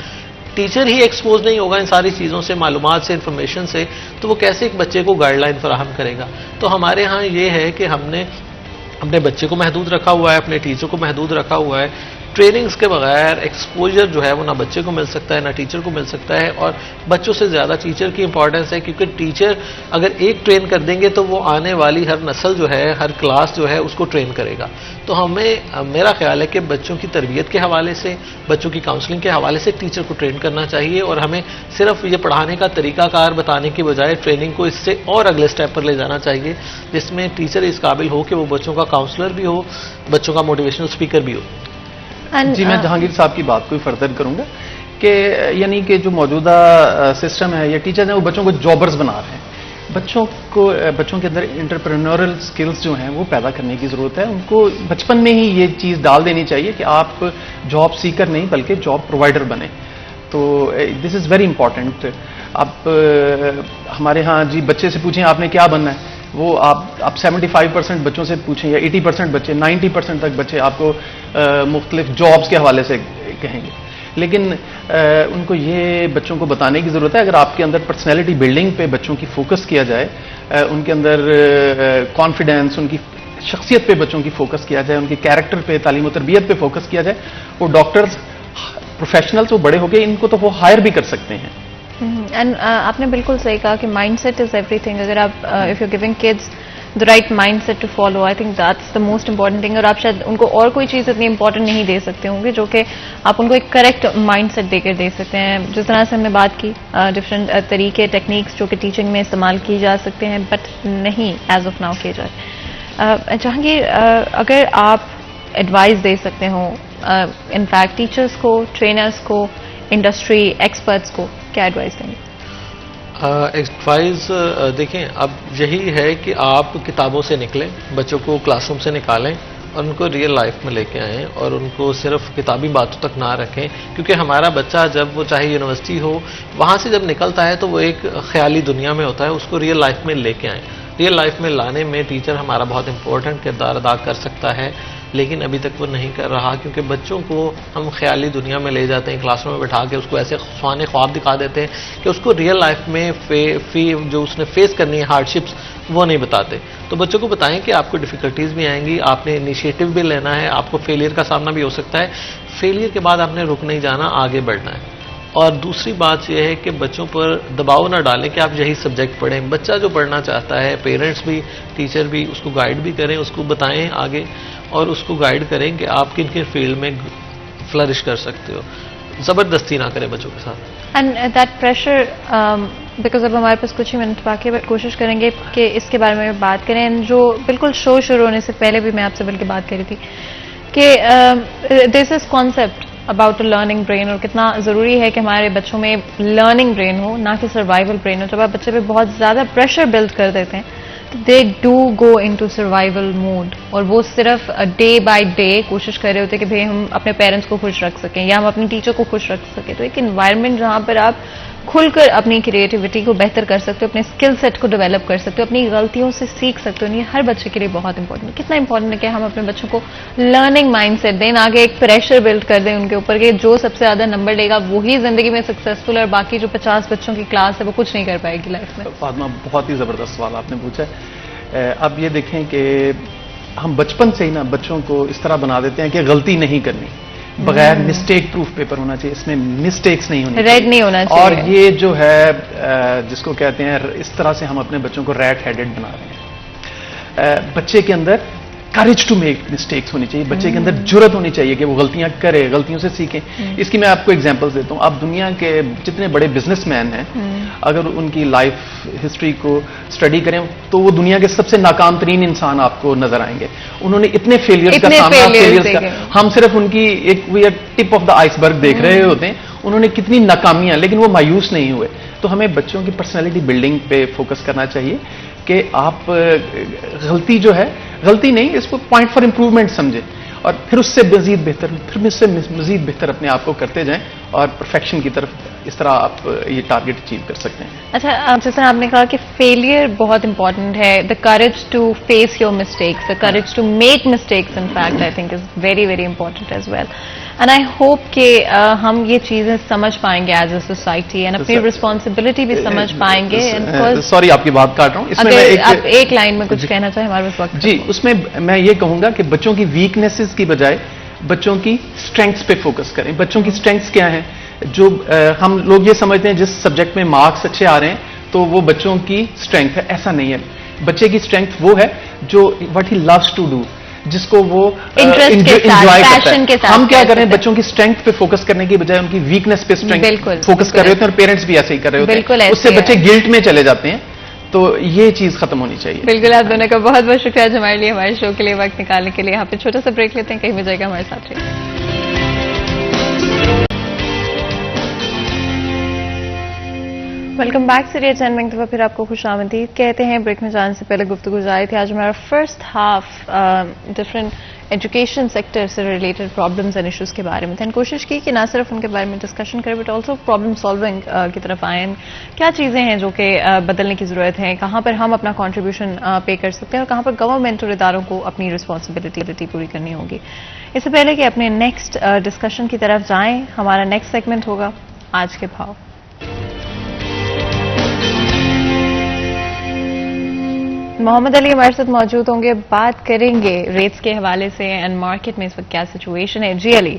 टीचर ही एक्सपोज नहीं होगा इन सारी चीज़ों से, मालूमात से, इन्फॉर्मेशन से, तो वो कैसे एक बच्चे को गाइडलाइन फराहम करेगा। तो हमारे यहाँ ये है कि हमने अपने बच्चे को महदूद रखा हुआ है, अपने टीचर को महदूद रखा हुआ है। ट्रेनिंग्स के बगैर एक्सपोजर जो है वो ना बच्चे को मिल सकता है ना टीचर को मिल सकता है, और बच्चों से ज़्यादा टीचर की इंपॉर्टेंस है, क्योंकि टीचर अगर एक ट्रेन कर देंगे तो वो आने वाली हर नस्ल जो है, हर क्लास जो है उसको ट्रेन करेगा। तो हमें, मेरा ख्याल है कि बच्चों की तरबियत के हवाले से, बच्चों की काउंसलिंग के हवाले से टीचर को ट्रेन करना चाहिए, और हमें सिर्फ ये पढ़ाने का तरीकाकार बताने की बजाय ट्रेनिंग को इससे और अगले स्टेप पर ले जाना चाहिए, जिसमें टीचर इस काबिल हो कि वो बच्चों का काउंसलर भी हो, बच्चों का मोटिवेशनल स्पीकर भी हो। जी, मैं जहांगीर साहब की बात को ही फर्दर करूंगा कि यानी कि जो मौजूदा सिस्टम है या टीचर हैं वो बच्चों को जॉबर्स बना रहे हैं। बच्चों के अंदर एंटरप्रेन्योरल स्किल्स जो हैं वो पैदा करने की ज़रूरत है। उनको बचपन में ही ये चीज़ डाल देनी चाहिए कि आप जॉब सीकर नहीं बल्कि जॉब प्रोवाइडर बने। तो दिस इज़ वेरी इंपॉर्टेंट। आप हमारे यहाँ जी बच्चे से पूछें आपने क्या बनना है, वो आप 75% बच्चों से पूछें या 80% बच्चे, 90% तक बच्चे आपको मुख्तलिफ जॉब्स के हवाले से कहेंगे। लेकिन उनको ये बच्चों को बताने की ज़रूरत है, अगर आपके अंदर पर्सनैलिटी बिल्डिंग पे बच्चों की फोकस किया जाए, उनके अंदर कॉन्फिडेंस, उनकी शख्सियत पे बच्चों की फोकस किया जाए, उनके कैरेक्टर पे, तालीम और तरबियत पे फोकस किया जाए, वो डॉक्टर्स, प्रोफेशनल्स वो बड़े हो गए, इनको तो वो हायर भी कर सकते हैं। एंड आपने बिल्कुल सही कहा कि माइंडसेट इज एवरीथिंग। अगर आप if you giving kids the right mind set to follow. I think that's the most important thing. और आप शायद उनको और कोई चीज़ इतनी इंपॉर्टेंट नहीं दे सकते होंगे जो कि आप उनको एक करेक्ट माइंड सेट देकर दे सकते हैं। जिस तरह से हमने बात की डिफरेंट तरीके टेक्निक्स जो कि टीचिंग में इस्तेमाल किए जा सकते हैं बट नहीं एज ऑफ नाउ किए जाए। जहांगीर, अगर आप एडवाइस दे सकते हो इनफैक्ट टीचर्स को, ट्रेनर्स को, इंडस्ट्री एक्सपर्ट्स को, क्या एडवाइस देंगे? एडवाइस देखें, अब यही है कि आप किताबों से निकलें, बच्चों को क्लासरूम से निकालें और उनको रियल लाइफ में लेके आएं और उनको सिर्फ किताबी बातों तक ना रखें, क्योंकि हमारा बच्चा जब वो चाहे यूनिवर्सिटी हो वहाँ से जब निकलता है तो वो एक ख्याली दुनिया में होता है, उसको रियल लाइफ में लेके आएं। रियल लाइफ में लाने में टीचर हमारा बहुत इंपॉर्टेंट किरदार अदा कर सकता है, लेकिन अभी तक वो नहीं कर रहा, क्योंकि बच्चों को हम ख्याली दुनिया में ले जाते हैं, क्लासरूम में बैठा के उसको ऐसे सुहाने ख्वाब दिखा देते हैं कि उसको रियल लाइफ में जो उसने फेस करनी है हार्डशिप्स वो नहीं बताते। तो बच्चों को बताएं कि आपको डिफिकल्टीज भी आएंगी, आपने इनिशिएटिव भी लेना है, आपको फेलियर का सामना भी हो सकता है, फेलियर के बाद आपने रुक नहीं जाना, आगे बढ़ना है। और दूसरी बात यह है कि बच्चों पर दबाव ना डालें कि आप यही सब्जेक्ट पढ़ें। बच्चा जो पढ़ना चाहता है, पेरेंट्स भी, टीचर भी उसको गाइड भी करें, उसको बताएं आगे और उसको गाइड करें कि आप किन किन फील्ड में फ्लरिश कर सकते हो। जबरदस्ती ना करें बच्चों के साथ। एंड दैट प्रेशर, बिकॉज अब हमारे पास कुछ ही मिनट बाकी, बट कोशिश करेंगे कि इसके बारे में बात करें। जो बिल्कुल शो शुरू होने से पहले भी मैं आपसे बल्कि बात करी थी कि this is concept about a learning brain, और कितना ज़रूरी है कि हमारे बच्चों में लर्निंग ब्रेन हो, ना कि सर्वाइवल ब्रेन हो। जब आप बच्चे पे बहुत ज़्यादा प्रेशर बिल्ड कर देते हैं तो they do go into survival mode, और वो सिर्फ डे बाय डे कोशिश कर रहे होते हैं कि भाई हम अपने पेरेंट्स को खुश रख सकें या हम अपने टीचर को खुश रख सकें। तो एक इन्वायरमेंट जहाँ पर आप खुलकर अपनी क्रिएटिविटी को बेहतर कर सकते हो, अपने स्किल सेट को डेवलप कर सकते हो, अपनी गलतियों से सीख सकते हो, ये हर बच्चे के लिए बहुत इंपॉर्टेंट है। कितना इंपॉर्टेंट है कि हम अपने बच्चों को लर्निंग माइंडसेट दें, आगे एक प्रेशर बिल्ड कर दें उनके ऊपर कि जो सबसे ज्यादा नंबर लेगा वही जिंदगी में सक्सेसफुल है और बाकी जो 50 बच्चों की क्लास है वो कुछ नहीं कर पाएगी लाइफ में। फातिमा, बहुत ही जबरदस्त सवाल आपने पूछा है। अब ये देखें कि हम बचपन से ही ना बच्चों को इस तरह बना देते हैं कि गलती नहीं करनी, बगैर मिस्टेक प्रूफ पेपर होना चाहिए, इसमें मिस्टेक्स नहीं होनी, रेड नहीं होना चाहिए। और ये जो है जिसको कहते हैं, इस तरह से हम अपने बच्चों को रैट हेडेड बना रहे हैं। बच्चे के अंदर करेज टू मेक मिस्टेक्स होनी चाहिए, बच्चे के अंदर जुर्रत होनी चाहिए कि वो गलतियां करे, गलतियों से सीखें। इसकी मैं आपको एग्जांपल्स देता हूं। आप दुनिया के जितने बड़े बिजनेसमैन हैं, अगर उनकी लाइफ हिस्ट्री को स्टडी करें तो वो दुनिया के सबसे नाकाम तरीन इंसान आपको नजर आएंगे। उन्होंने इतने फेलियर्स का सामना, हम सिर्फ उनकी एक टिप ऑफ द आइसबर्ग देख रहे होते हैं, उन्होंने कितनी नाकामियां, लेकिन वो मायूस नहीं हुए। तो हमें बच्चों की पर्सनैलिटी बिल्डिंग पे फोकस करना चाहिए कि आप गलती जो है, गलती नहीं, इसको पॉइंट फॉर इंप्रूवमेंट समझें और फिर उससे मजीद बेहतर, फिर उससे मजीद बेहतर अपने आप को करते जाएं और परफेक्शन की तरफ इस तरह आप ये टारगेट अचीव कर सकते हैं। अच्छा, जैसे आपने कहा कि फेलियर बहुत इंपॉर्टेंट है, the courage to face your mistakes, the courage to make mistakes in fact I think is very very important as well. And I hope कि हम ये चीजें समझ पाएंगे एज अ सोसाइटी एंड अपनी रिस्पॉन्सिबिलिटी भी समझ पाएंगे। सॉरी आपकी बात काट रहा हूँ, इसमें अगर आप एक लाइन में कुछ कहना चाहें, हमारे पास वक्त जी। उसमें मैं ये कहूंगा कि बच्चों की वीकनेसेस की बजाय बच्चों की स्ट्रेंथ्स पे फोकस करें। बच्चों की स्ट्रेंथ्स क्या हैं? जो हम लोग ये समझते हैं जिस सब्जेक्ट में मार्क्स अच्छे आ रहे हैं तो वो बच्चों की स्ट्रेंथ है, ऐसा नहीं है। बच्चे की स्ट्रेंथ वो है जो what he loves to do, जिसको वो एंजॉय करता है। हम क्या कर रहे हैं, बच्चों की स्ट्रेंथ पे फोकस करने की बजाय उनकी वीकनेस पे स्ट्रेंथ फोकस कर रहे होते हैं, और पेरेंट्स भी ऐसे ही कर रहे होते हैं। उससे बच्चे गिल्ट में चले जाते हैं। तो ये चीज खत्म होनी चाहिए। बिल्कुल, आप दोनों का बहुत बहुत शुक्रिया आज हमारे लिए, हमारे शो के लिए वक्त निकालने के लिए। यहाँ पे छोटा सा ब्रेक लेते हैं, कहीं भी जाएगा हमारे साथ रहिए। वेलकम बैक सीरियल चैनल में एक दफा फिर आपको खुशामदीद कहते हैं। ब्रेक में जाने से पहले गुफ्तगू जारी थी। आज हमारा first half different education sector से रिलेटेड प्रॉब्लम्स एंड इश्यूज के बारे में था। कोशिश की कि ना सिर्फ उनके बारे में डिस्कशन करें बट ऑल्सो प्रॉब्लम सॉल्विंग की तरफ आए। क्या चीज़ें हैं जो कि बदलने की ज़रूरत है, कहाँ पर हम अपना कॉन्ट्रीब्यूशन पे कर सकते हैं और कहाँ पर गवर्नमेंट और इदारों को अपनी रिस्पॉन्सिबिलिटी पूरी करनी होगी। इससे पहले कि अपने नेक्स्ट डिस्कशन की तरफ जाएं, हमारा नेक्स्ट सेगमेंट होगा आज के भाव। मोहम्मद अली हमारे साथ मौजूद होंगे, बात करेंगे रेट्स के हवाले से एंड मार्केट में इस वक्त क्या सिचुएशन है। जी अली।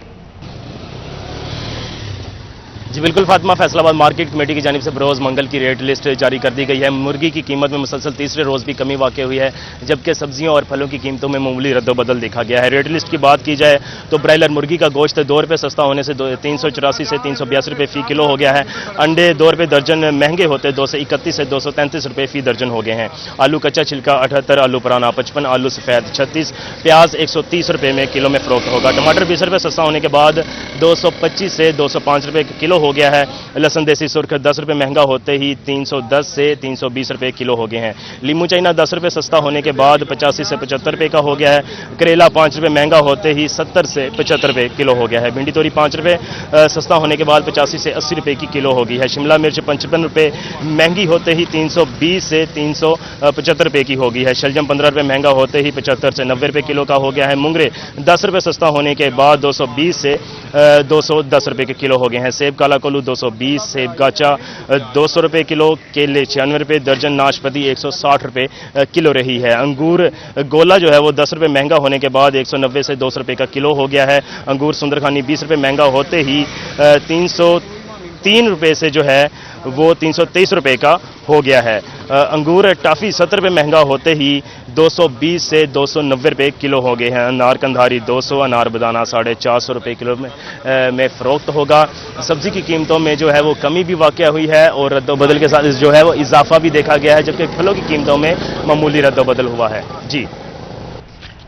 जी बिल्कुल फातिमा, फैसलाबाद मार्केट कमेटी की जानिब से बरोज़ मंगल की रेट लिस्ट जारी कर दी गई है। मुर्गी की कीमत में मुसलसल तीसरे रोज़ भी कमी वाक़ हुई है, जबकि सब्जियों और फलों की कीमतों में मामूली रद्दोबदल देखा गया है। रेट लिस्ट की बात की जाए तो ब्रायलर मुर्गी का गोश्त 2 रुपये सस्ता होने से 384 से 382 रुपये फ़ी किलो हो गया है। अंडे 2 रुपये दर्जन महंगे होते 231 से 233 रुपये फ़ी दर्जन हो गए हैं। आलू कच्चा छिलका 78, आलू पुराना 55, आलू सफ़ेद 36, प्याज 130 रुपये में किलो में फ़रोख्त होगा। टमाटर 20 रुपये सस्ता होने के बाद 225 से 205 रुपये किलो हो गया है। लहसुन देसी सुर्ख 10 रुपये महंगा होते ही 310 से 320 रुपये किलो हो गए हैं। लीमू चाइना 10 रुपये सस्ता होने के बाद 85 से 75 रुपये का हो गया है। करेला 5 रुपये महंगा होते ही 70 से 75 रुपये किलो हो गया है। भिंडी तोरी 5 रुपये सस्ता होने के बाद 85 से 80 रुपये की किलो हो गई है। शिमला मिर्च 55 रुपये महंगी होते ही 320 से 375 रुपये की हो गई है। शलजम 15 रुपये महंगा होते ही 75 से 90 रुपये किलो का हो गया है। मुंगरे 10 रुपये सस्ता होने के बाद 220 से 210 रुपये के किलो हो गए हैं। सेब काला कोल्लू 220, सेब गाचा 200 रुपये किलो, केले 96 रुपये दर्जन, नाशपाती 160 रुपये किलो रही है। अंगूर गोला जो है वो 10 रुपये महंगा होने के बाद 190 से 200 रुपये का किलो हो गया है। अंगूर सुंदरखानी 20 रुपये महंगा होते ही 303 रुपये से जो है वो 323 रुपये का हो गया है। अंगूर टाफ़ी 70 रुपये महंगा होते ही 220 से 290 रुपये किलो हो गए हैं। अनार कंधारी 200, अनार बदाना 450 रुपये किलो में फ़रोख्त होगा। सब्ज़ी की कीमतों में जो है वो कमी भी वाक़ हुई है और रद्दोबदल के साथ जो है वो इजाफा भी देखा गया है, जबकि फलों की कीमतों में मामूली रद्दोबदल हुआ है। जी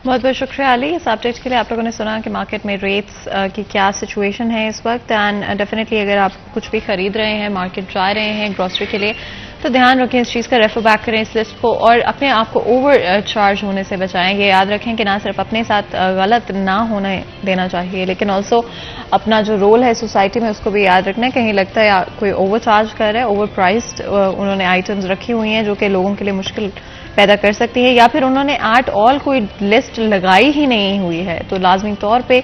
बहुत बहुत शुक्रिया अली इस अपडेट के लिए। आप लोगों ने सुना कि मार्केट में रेट्स की क्या सिचुएशन है इस वक्त, एंड डेफिनेटली अगर आप कुछ भी खरीद रहे हैं, मार्केट जा रहे हैं ग्रॉसरी के लिए, तो ध्यान रखें इस चीज़ का, रेफर बैक करें इस लिस्ट को और अपने आप को ओवर चार्ज होने से बचाएं। ये याद रखें कि ना सिर्फ अपने साथ गलत ना होने देना चाहिए, लेकिन ऑल्सो अपना जो रोल है सोसाइटी में उसको भी याद रखना है। कहीं लगता है या कोई ओवर चार्ज कर रहा है, ओवर प्राइस्ड उन्होंने आइटम्स रखी हुई हैं जो कि लोगों के लिए मुश्किल पैदा कर सकती है, या फिर उन्होंने एट ऑल कोई लिस्ट लगाई ही नहीं हुई है, तो लाजमी तौर पे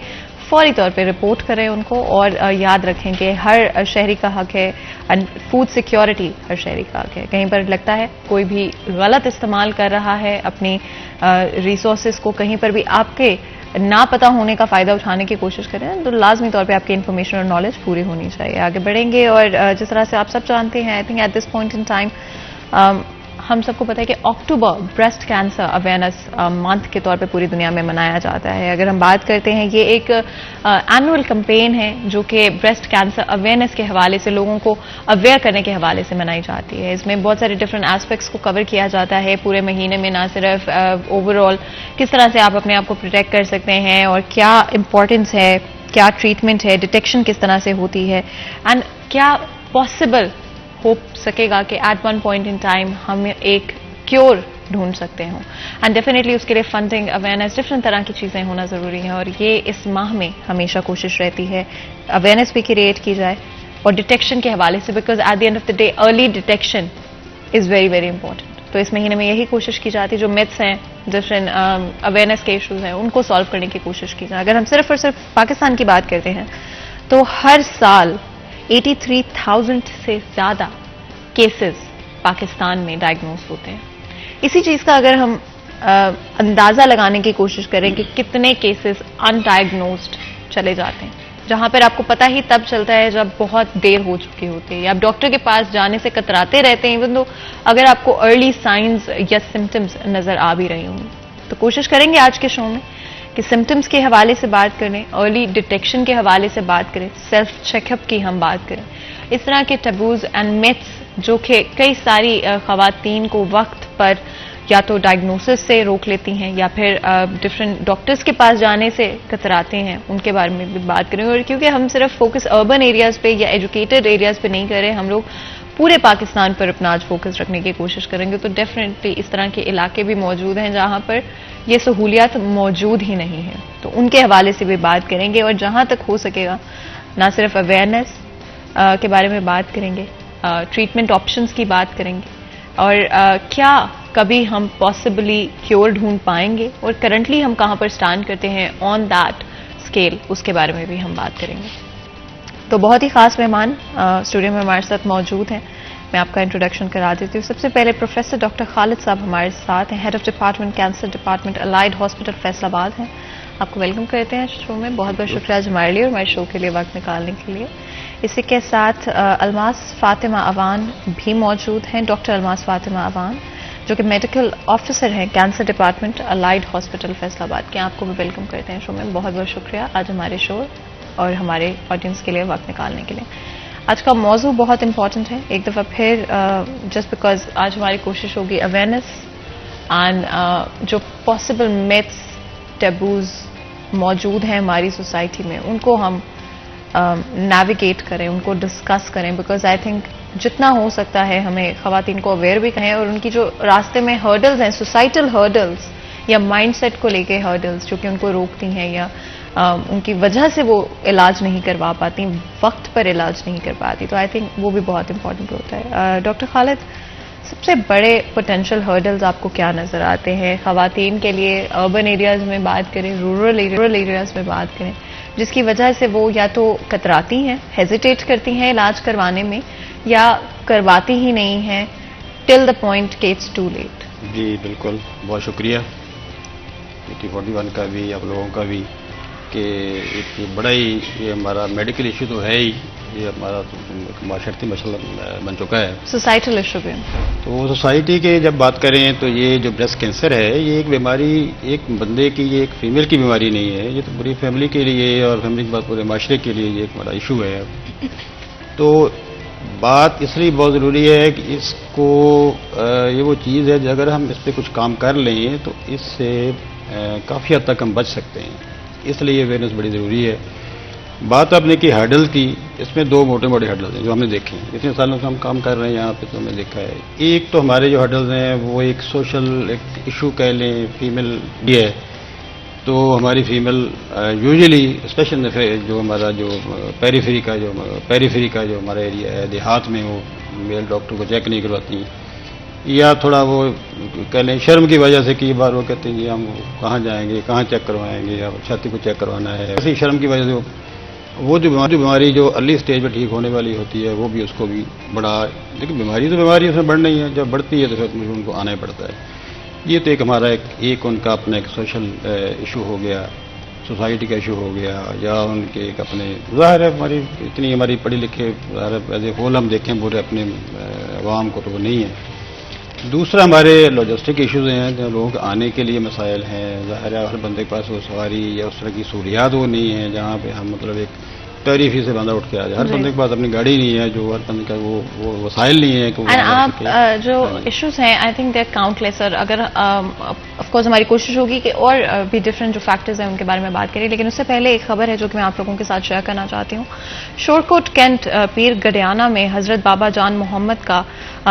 फौरी तौर पे रिपोर्ट करें उनको। और याद रखें कि हर शहरी का हक है, एंड फूड सिक्योरिटी हर शहरी का हक है। कहीं पर लगता है कोई भी गलत इस्तेमाल कर रहा है अपनी रिसोर्सेज को, कहीं पर भी आपके ना पता होने का फ़ायदा उठाने की कोशिश करें, तो लाजमी तौर पे आपकी इन्फॉर्मेशन और नॉलेज पूरी होनी चाहिए। आगे बढ़ेंगे और जिस तरह से आप सब जानते हैं, I think at this point in time हम सबको पता है कि अक्टूबर ब्रेस्ट कैंसर अवेयरनेस मंथ के तौर पे पूरी दुनिया में मनाया जाता है। अगर हम बात करते हैं, ये एक एनुअल कैंपेन है जो कि ब्रेस्ट कैंसर अवेयरनेस के हवाले से लोगों को अवेयर करने के हवाले से मनाई जाती है। इसमें बहुत सारे डिफरेंट एस्पेक्ट्स को कवर किया जाता है पूरे महीने में, ना सिर्फ ओवरऑल किस तरह से आप अपने आप को प्रोटेक्ट कर सकते हैं और क्या इंपॉर्टेंस है, क्या ट्रीटमेंट है, डिटेक्शन किस तरह से होती है, एंड क्या पॉसिबल हो सकेगा कि at one point in time हम एक क्योर ढूंढ सकते हों। एंड डेफिनेटली उसके लिए फंडिंग, अवेयरनेस, डिफरेंट तरह की चीज़ें होना ज़रूरी है, और ये इस माह में हमेशा कोशिश रहती है अवेयरनेस भी क्रिएट की जाए और डिटेक्शन के हवाले से, because at the end of the day early detection is very very important. तो इस महीने में यही कोशिश की जाती है, जो मिथ्स हैं, डिफरेंट अवेयरनेस के इशूज़ हैं, उनको सॉल्व करने की कोशिश की जाए। अगर हम सिर्फ और सिर्फ पाकिस्तान की बात करते हैं तो हर साल 83,000 से ज़्यादा केसेस पाकिस्तान में डायग्नोज होते हैं। इसी चीज़ का अगर हम अंदाज़ा लगाने की कोशिश करें कि कितने केसेस अनडायग्नोज्ड चले जाते हैं, जहां पर आपको पता ही तब चलता है जब बहुत देर हो चुकी होती है, या आप डॉक्टर के पास जाने से कतराते रहते हैं, इवन तो अगर आपको अर्ली साइंस या सिम्टम्स नज़र आ भी रही होंगी। तो कोशिश करेंगे आज के शो में कि सिम्टम्स के हवाले से बात करें, अर्ली डिटेक्शन के हवाले से बात करें, सेल्फ चेकअप की हम बात करें, इस तरह के टैबूज एंड मिथ्स जो कि कई सारी ख़वातीन को वक्त पर या तो डायग्नोसिस से रोक लेती हैं या फिर डिफरेंट डॉक्टर्स के पास जाने से कतराते हैं, उनके बारे में भी बात करेंगे। और क्योंकि हम सिर्फ फोकस अर्बन एरियाज़ पे या एजुकेटेड एरियाज़ पे नहीं कर रहे, हम लोग पूरे पाकिस्तान पर अपना आज फोकस रखने की कोशिश करेंगे, तो डेफिनेटली इस तरह के इलाके भी मौजूद हैं जहां पर ये सहूलियात मौजूद ही नहीं है, तो उनके हवाले से भी बात करेंगे। और जहां तक हो सकेगा ना सिर्फ अवेयरनेस के बारे में बात करेंगे, ट्रीटमेंट ऑप्शंस की बात करेंगे, और क्या कभी हम पॉसिबली क्योर ढूंढ पाएंगे और करंटली हम कहां पर स्टैंड करते हैं ऑन दैट स्केल, उसके बारे में भी हम बात करेंगे। तो बहुत ही खास मेहमान स्टूडियो में हमारे साथ मौजूद हैं। मैं आपका इंट्रोडक्शन करा देती हूँ। सबसे पहले प्रोफेसर डॉक्टर खालिद साहब हमारे साथ हैं, head of department cancer department allied hospital Faisalabad हैं। आपको वेलकम करते हैं शो में, बहुत बहुत शुक्रिया आज हमारे लिए और हमारे शो के लिए वक्त निकालने के लिए। इसी के साथ अलमास फातिमा अवान भी मौजूद हैं, डॉक्टर अलमास फातिमा अवान जो कि मेडिकल ऑफिसर हैं cancer department allied hospital Faisalabad के। आपको भी वेलकम करते हैं शो में, बहुत बहुत शुक्रिया आज हमारे शो और हमारे ऑडियंस के लिए वक्त निकालने के लिए। आज का मौजू बहुत इंपॉर्टेंट है, एक दफ़ा फिर जस्ट बिकॉज आज हमारी कोशिश होगी अवेयरनेस एंड जो पॉसिबल मिथ्स टैबूज मौजूद हैं हमारी सोसाइटी में उनको हम नेविगेट करें, उनको डिस्कस करें, बिकॉज आई थिंक जितना हो सकता है हमें ख़वातीन को अवेयर भी करें और उनकी जो रास्ते में हर्डल्स हैं, सोसाइटल हर्डल्स या माइंडसेट को लेके हर्डल्स जो कि उनको रोकती हैं या उनकी वजह से वो इलाज नहीं करवा पाती, वक्त पर इलाज नहीं कर पाती, तो आई थिंक वो भी बहुत इंपॉर्टेंट होता है। डॉक्टर खालिद, सबसे बड़े पोटेंशियल हर्डल्स आपको क्या नज़र आते हैं ख़वातीन के लिए, अर्बन एरियाज़ में बात करें, रूरल एरियाज़ में बात करें, जिसकी वजह से वो या तो कतराती हैं, हेजिटेट करती हैं इलाज करवाने में या करवाती ही नहीं हैं टिल द पॉइंट कि इट्स टू लेट? जी बिल्कुल, बहुत शुक्रिया T41 का भी, आप लोगों का भी, कि एक बड़ा ही ये हमारा मेडिकल इशू तो है ही, ये हमारा माशरती मसला बन चुका है, सोसाइटल इशू भी। तो सोसाइटी के जब बात करें तो ये जो ब्रेस्ट कैंसर है ये एक बीमारी एक बंदे की, ये एक फीमेल की बीमारी नहीं है, ये तो पूरी फैमिली के लिए और फैमिली के बाद पूरे माशरे के लिए ये एक बड़ा इशू है। तो बात इसलिए बहुत ज़रूरी है कि इसको ये वो चीज़ है अगर हम इस पर कुछ काम कर लें तो इससे काफ़ी हद तक हम बच सकते हैं, इसलिए अवेयरनेस बड़ी ज़रूरी है। बात आपने की हर्डल्स की, इसमें दो मोटे मोटे हर्डल्स हैं जो हमने देखे हैं, इतने सालों से हम काम कर रहे हैं यहाँ पे, तो हमने देखा है एक तो हमारे जो हर्डल्स हैं वो एक सोशल एक इशू कह लें, फीमेल ये है, तो हमारी फीमेल यूजुअली स्पेशल जो हमारा जो पेरीफेरी का जो हमारा एरिया है देहात में, वो मेल डॉक्टर को चेक नहीं करवाती या थोड़ा वो कह लें शर्म की वजह से कई बार वो कहते हैं कि हम कहाँ जाएंगे, कहाँ चेक करवाएंगे, या छाती को चेक करवाना है, ऐसी शर्म की वजह से वो जो बीमारी जो अर्ली स्टेज पर ठीक होने वाली होती है वो भी उसको भी बड़ा, लेकिन बीमारी तो बीमारी उसमें बढ़ नहीं है, जब बढ़ती है तो फिर मुझे उनको आना ही पड़ता है। ये तो एक हमारा एक उनका अपना एक सोशल इशू हो गया, सोसाइटी का इशू हो गया, या उनके एक अपने ज़ाहिर है हमारी इतनी हमारी पढ़ी लिखे एज ए होल हम देखें पूरे अपने अवाम को तो वो नहीं है। दूसरा हमारे लॉजिस्टिक इश्यूज़ हैं, जो लोगों के आने के लिए मसाइल हैं, ज़ाहिर है हर बंदे के पास वो सवारी या उस तरह की सहूलियात वो नहीं है जहाँ पे हम मतलब एक टैरिफी से बंदा उठ के आ जाए, हर बंदे के पास अपनी गाड़ी नहीं है, जो हर बंदे का वो वसाइल नहीं है कि वो आप जो इश्यूज हैं I think they are countless, और अगर ऑफ कोर्स हमारी कोशिश होगी कि और भी डिफरेंट जो फैक्टर्स हैं उनके बारे में बात करें, लेकिन उससे पहले एक खबर है जो कि मैं आप लोगों के साथ शेयर करना चाहती हूँ। शोरकोट कैंट पीर गडियाना में हजरत बाबा जान मोहम्मद का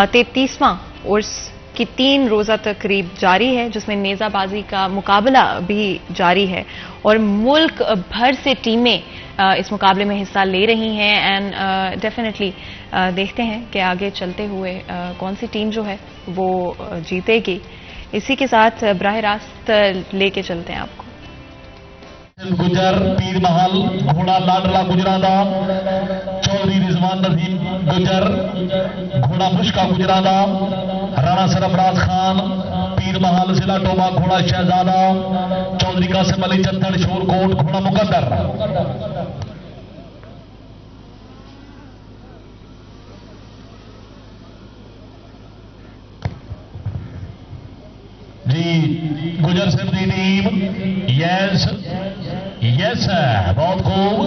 33वां उर्स की 3 रोज़ा तकरीब जारी है, जिसमें नेज़ाबाजी का मुकाबला भी जारी है और मुल्क भर से टीमें इस मुकाबले में हिस्सा ले रही हैं एंड डेफिनेटली देखते हैं कि आगे चलते हुए कौन सी टीम जो है वो जीतेगी। इसी के साथ बराह रास्त लेके चलते हैं आपको। गुजर पीर महल घोड़ा लाडला गुजरादा, चौधरी रिजवान नजीम गुजर घोड़ा मुश्का गुजरादा, राणा सरफराज खान पीर महल जिला टोबा घोड़ा शहजादा, चौधरी कासिम अली चत्तड़ शोरकोट घोड़ा मुकद्दर। जी गुजर सिंह की टीम यस है, बहुत खूब।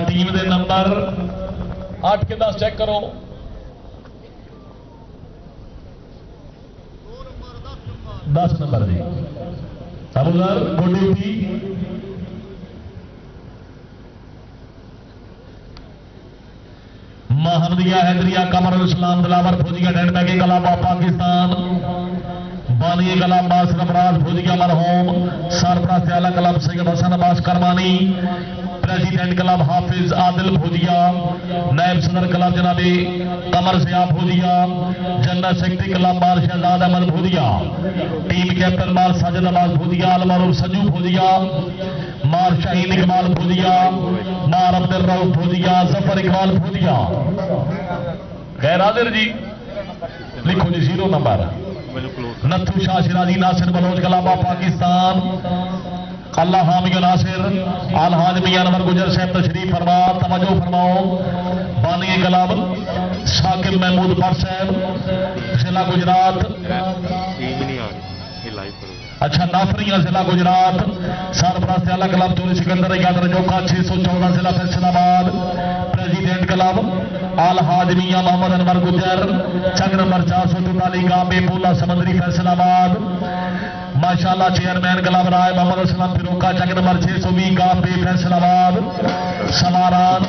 टीम के नंबर 8 के 10 चेक करो। दस नंबर जी सबूदर गुड ड्यूटी। महमदिया हैदरिया कमर इस्लाम दिलावर फौजिया डेंड में कलाबा पाकिस्तान, बानी कलाम बास सरफराज फौजिया मरहूम, सरफराज आला कलाम सैयद हसन अब्बास करमानी, प्रेसिडेंट क्लब हाफिज आदिल फौजिया, नायब सदर क्लब जनाबे Qamar Siyab Fauzia, general secretary club बार शहजाद अहमद फौजिया, टीम कैप्टन बार साजिद अब्बास फौजिया, अलमारूफ संजू फौजिया, मार शाहीन इकबाल फौजिया, मार अब्दुल रऊफ फौजिया, जफर इकबाल फौजिया। गैर हाजिर जी लिखो जी 0 नंबर नथू शाह शिराजी नासिर बलोच कलाबा पाकिस्तान अल्लाह हामी नासिर आल हाज मियां अनवर गुजर साहब तशरीफ फरमा, तवज्जो फरमाओ। बानी कलाब साकिब महमूद भट्ट साहब जिला गुजरात, अच्छा नाफरिया जिला गुजरात, सरपरस्त आला क्लब चोरी सिकंदर याद रजोका 614 जिला फैसलाबाद, प्रेसिडेंट क्लब आल हाज मियां मोहम्मद अनवर गुजर चक नंबर 444 गांबे बोला समंदरी फैसलाबाद। माशाल्लाह चेयरमैन क्लब राय मोहम्मद असलम फिरोका चक नंबर 620 गांबे फैसलाबाद। सवारान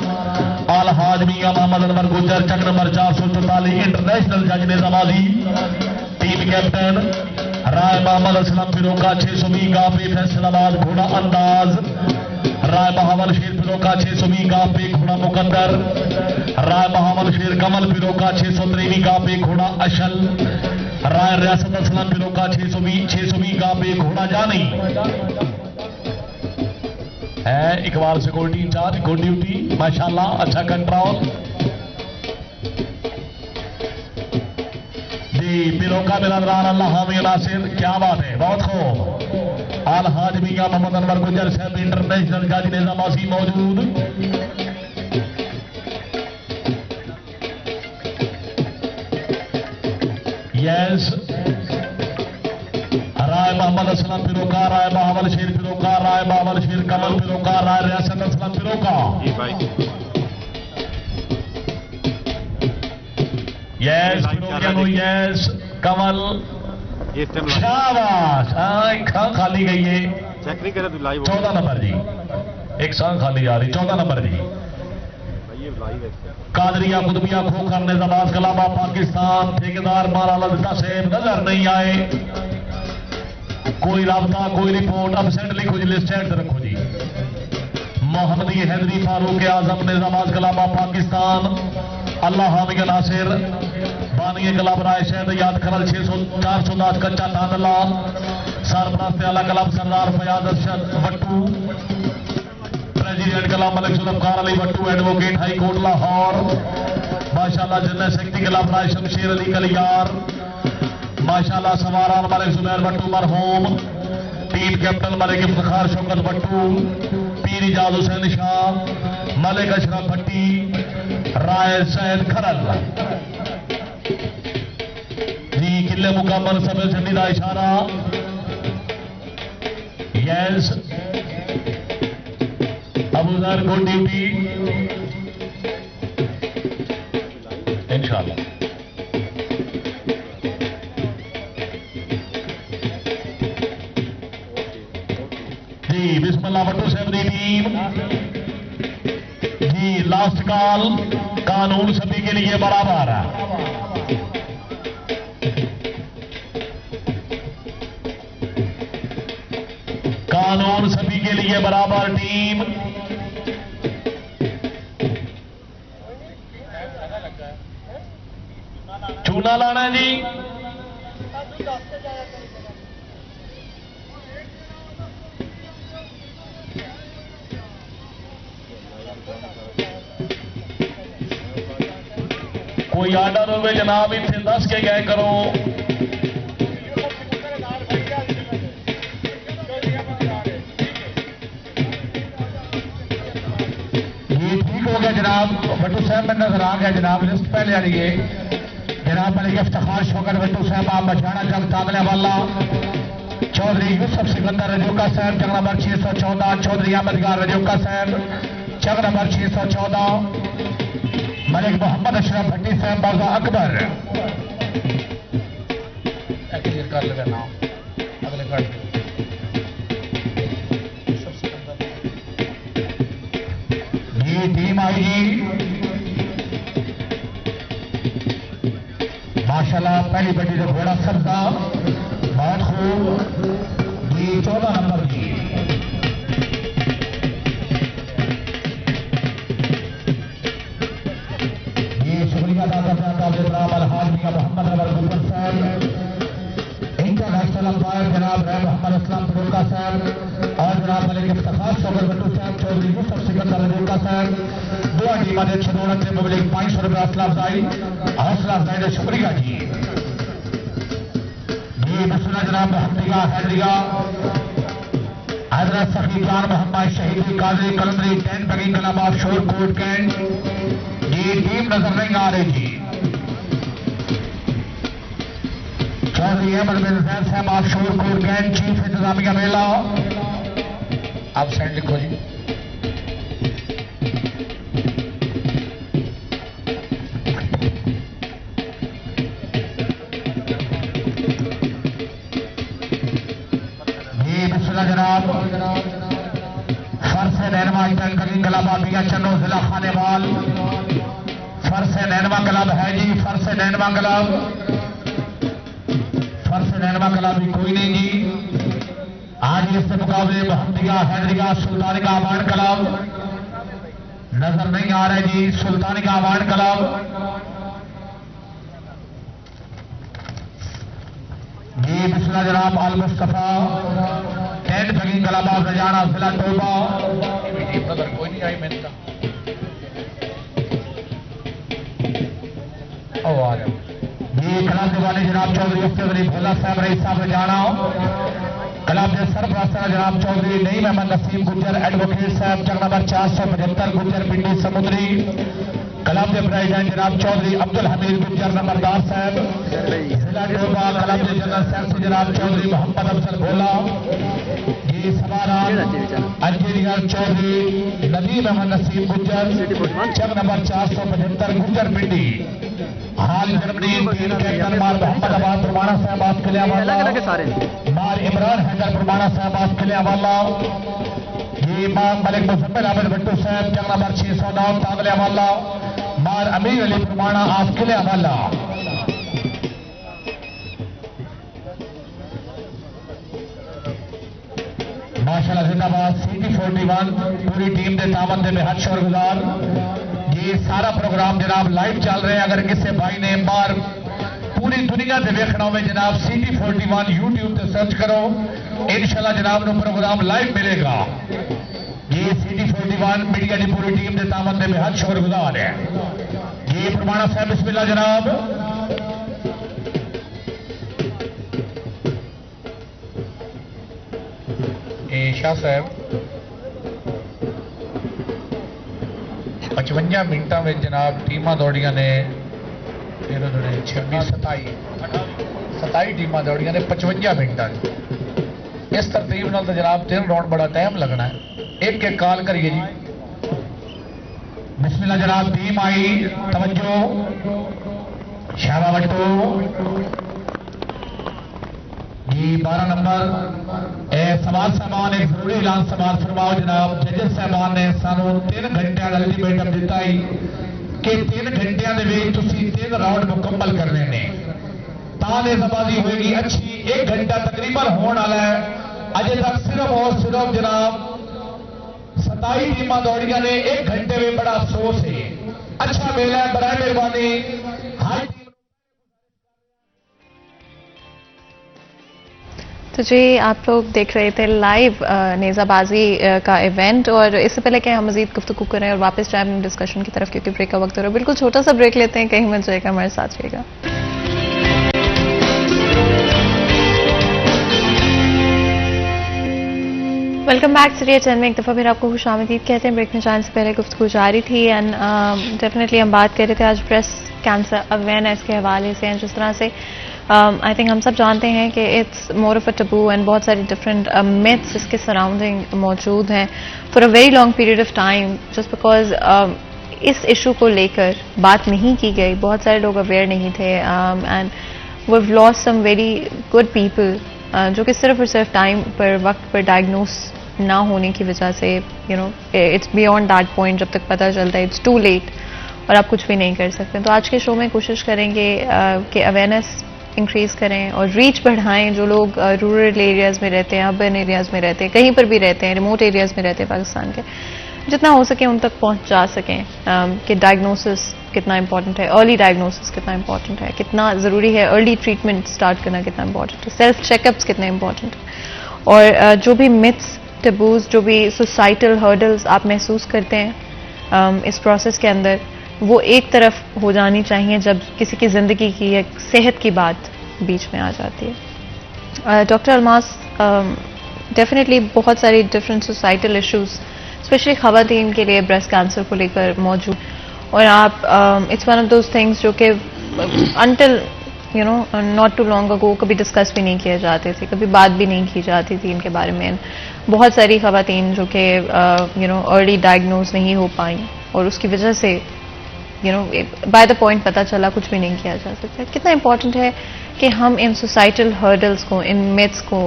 आल हाज मियां मोहम्मद अनवर गुजर चक नंबर 444 इंटरनेशनल जज निजामाजी। टीम कैप्टन राय मोहम्मद असलम फिरोका 620 गांबे फैसलाबाद। घोड़ा अंदाज राय बहावल शेर फिरोका 620 गांबे घोड़ा मुकद्दर। राय बहावल शेर कमल फिरोका 623 गांबे घोड़ा अशल। राय रियासत असलम फिरोका 620 गांबे घोड़ा जानी है। Iqbal security in charge good duty माशाल्लाह, अच्छा कंट्रोल जी। फिरोका बिरादरान अल्लाह हामी नासिर, क्या बात है, बहुत खूब। आल हाज मियां मोहम्मद अनवर गुजर साहब इंटरनेशनल जज निजामासी मौजूद। यस राय मोहम्मद असलम फिरोका, राय बहावल शेर फिरोका, राय बहावल शेर कमल फिरोका, राय रियासत असलम फिरोका। यस फिरोकिया, यस कमल, शाबाश। खाली गई है, चेक नहीं करे तो लाइव 14 नंबर जी, एक सांग खाली आ रही 14 नंबर जी। कादरिया कुतुबिया खोखर निजामाज कलाबा पाकिस्तान। ठेकेदार मारा ललता सेब नजर नहीं आए, कोई राबता कोई रिपोर्ट अबसेंट लिखो जी, लिस्ट रखो जी। मोहम्मदी हैदरी फारूक आजम निजामाज कलाबा पाकिस्तान। अल्लाह हामी नासिर बानी क्लब राय शहद याद खरल 410 कच्चा तांदला। सरपरस्त आला club Sardar Fayaz Arshad Wattoo. President club Malik Zulfiqar Ali Wattoo advocate high court Lahore. माशाल्लाह general secretary club Rai Shamsher Ali Kaliyar. माशाल्लाह सवारान मलिक जुबैर वट्टू मरहूम। Team captain Malik Iftikhar Shaukat Wattoo. पीर इजाज हुसैन शाह, मलिक अशरफ भट्टी, राय सैयद खरल जी। किले मुकम्मल समय झंडी का इशारा। यस अबूजर गुड ड्यूटी इंशाल्लाह। जी बिस्मिल्लाह भट्टू साहब की टीम जी। लास्ट कॉल, कानून सभी के लिए बराबर है। कानून सभी के लिए बराबर। टीम चूना लाना है जी। कोई आर्डर हो जनाब इतने 10 के गए करो। ये ठीक हो गया जनाब, भट्टू साहब में नजर आ गया जनाब, लिस्ट पहले आ रही है जनाब। मलिक इफ्तिखार शौकत भट्टू साहब आप बछाना जंग तामले वाला। चौधरी यूसुफ सिकंदर रजौका साहब जंग नंबर 614। चौधरी अहमदगार रजौका साहब जंग नंबर 614। मलिक मोहम्मद अशरफ भट्टी साहब बाजा अकबर कर लेगा नाम अगले कर जी। टीम आई जी माशाल्लाह, पहली बड़ी से घोड़ा सब्जा बहुत खूब जी। 14 नंबर जी मोहम्मद अनवर गुजर साहब। इंटरनेशनल अंपायर जनाब राय मोहम्मद असलम फिरोका साहब और जनाब मलिक इफ्तिखार शौकत भट्टू साहब। चौधरी यूसुफ सिकंदर रजौका साहब। दो टीम ने 6 से मुबलिक 500 रुपये हौसला अफजाई। हौसला अफजाई का शुक्रिया जी। ये बिस्मिल्लाह जनाब हमदिया हैदरिया हजरत सफी खान मोहम्मद शहीद कादरी कलंदरी 10 बगिंग कलाबाद शोर कोट कैंट। ये टीम नजर नहीं आ रही जी। चौधरी अहमद बिन जैद साहब आप शोर कोट कैंट चीफ इंतजामिया मेला आप साइड लिखो जी। जनाब फर्श नैनवा क्लब बिया चन्नो जिला खानेवाल फर्श नैनवा क्लब है जी। फर्श नैनवा क्लब भी कोई नहीं जी। आज इससे मुकाबले मोहम्मदिया हैदरिया सुल्तानी का अवार्ड क्लब नजर नहीं आ रहे जी। सुल्तानी का अवार्ड क्लब जी बिस्मिल्लाह जनाब अल मुस्तफा 10 बगिंग कलाबाद रजाना जिला टोबा। कोई नहीं आई मैंने ये क्लब वाले जनाब चौधरी अफ्तारी भोला साहब रईस साहब रजाना। क्लब के सरपरस्त जनाब चौधरी नईम अहमद नसीम गुज्जर एडवोकेट साहब चक नंबर 475 गुज्जर पिंडी समुद्री। क्लब के प्रेसिडेंट जनाब चौधरी अब्दुल हमीद गुज्जर नंबरदार साहब जिला टोबा। क्लब के जनरल सेक्रेटरी जनाब चौधरी मोहम्मद अफजल भोला। ये सवारान इंजीनियर चौधरी नदीम अहमद नसीम गुज्जर चक नंबर 475 गुज्जर पिंडी। हाल जर्मनी टीम कैप्टन मार मोहम्मद अब्बास परमाना साहब आप किले वाला मार इमरान हैदर परमाना साहब आप किले वाला। ये मार मलिक मुजम्मिल आबिद भट्टू साहब चक नंबर 609 तागले वाला मार अमीर अली परमाना आप किले वाला। माशाल्लाह जिंदाबाद सीटी 41 पूरी टीम के तावन के बेहद शुक्रगुजार। ये सारा प्रोग्राम जनाब लाइव चल रहे हैं। अगर किसी भाई ने बार पूरी दुनिया से देखना हो जनाब सीटी 41 यूट्यूब से सर्च करो इंशाल्लाह जनाब नो प्रोग्राम लाइव मिलेगा। ये सीटी 41 मीडिया की पूरी टीम के तावन के बेहद शुक्रगुजार है। ये परमाना साहब बिस्मिल्लाह जनाब। शाह साहब 55 मिनटा में जनाब टीमां दौड़िया ने 26 27 टीमां दौड़िया ने 55 मिनटा। इस तरतीब नाल तो जनाब 3 राउंड बड़ा टाइम लगना है। एक एक कॉल करिए जी। बिस्मिल्लाह जनाब टीम आई तवज्जो शाबा बट्टू जी 12 नंबर सवाल साहबान एक जरूरी ऐलान सवाल फरमाओ जनाब। जजेस साहबान ने सानू 3 घंटे अल्टीमेटम दिता है कि 3 घंटिया 3 राउंड मुकम्मल करने ने तालेबाजी होगी अच्छी। 1 घंटा तकरीबन होने वाला है। अजे तक सिर्फ और सिर्फ जनाब 27 टीमां दौड़िया ने। 1 घंटे में बड़ा अफसोस है। अच्छा मेला है बराए मेहरबानी हाई। तो जी आप लोग देख रहे थे लाइव नेज़ाबाजी का इवेंट। और इससे पहले कि हम मजीद गुफ्तगू करें और वापस जाएं डिस्कशन की तरफ क्योंकि ब्रेक का वक्त हो रहा है, बिल्कुल छोटा सा ब्रेक लेते हैं। कहीं मत जाएगा, हमारे साथ रहेगा। वेलकम बैक सीरिया चैनल में एक दफ़ा फिर आपको खुशामदीद कहते हैं। ब्रेक में जाने से पहले गुफ्तगू जारी थी एंड डेफिनेटली हम बात कर रहे थे आज ब्रेस्ट कैंसर अवेयरनेस के हवाले से। जिस तरह से आई थिंक हम सब जानते हैं कि it's more of a Tabu and बहुत सारी डिफरेंट मिथ्स इसके सराउंडिंग मौजूद हैं for a very long period of time just because इस इशू को लेकर बात नहीं की गई। बहुत सारे लोग अवेयर नहीं थे and we have lost some very good people जो कि सिर्फ और सिर्फ टाइम पर वक्त पर डायग्नोस ना होने की वजह से इट्स बियॉन्ड दैट पॉइंट। जब तक पता चलता है इट्स टू लेट और आप कुछ भी नहीं कर सकते। तो आज के शो में कोशिश करेंगे कि अवेयरनेस इंक्रीज करें और रीच बढ़ाएं। जो लोग रूरल एरियाज़ में रहते हैं, अर्बन एरियाज़ में रहते हैं, कहीं पर भी रहते हैं, रिमोट एरियाज़ में रहते हैं पाकिस्तान के, जितना हो सके उन तक पहुंचा सकें कि डायग्नोसिस कितना इंपॉर्टेंट है, अर्ली डायग्नोसिस कितना इंपॉर्टेंट है, कितना ज़रूरी है अर्ली ट्रीटमेंट स्टार्ट करना कितना इंपॉर्टेंट है, सेल्फ चेकअप्स कितने इंपॉर्टेंट है। और जो भी मिथ्स टबूज जो भी सोसाइटल हर्डल्स आप महसूस करते हैं इस प्रोसेस के अंदर वो एक तरफ हो जानी चाहिए जब किसी की ज़िंदगी की एक सेहत की बात बीच में आ जाती है। डॉक्टर अलमास, डेफिनेटली बहुत सारी डिफरेंट सोसाइटल इश्यूज स्पेशली ख़वातीन के लिए ब्रेस्ट कैंसर को लेकर मौजूद, और आप it's one of those things जो कि until not too long ago कभी डिस्कस भी नहीं किए जाते थे, कभी बात भी नहीं की जाती थी इनके बारे में। बहुत सारी ख़वातीन जो कि अर्ली डायग्नोज नहीं हो पाई और उसकी वजह से बाय द पॉइंट पता चला कुछ भी नहीं किया जा सकता। कितना इंपॉर्टेंट है कि हम इन सोसाइटल हर्डल्स को, इन मिथ्स को,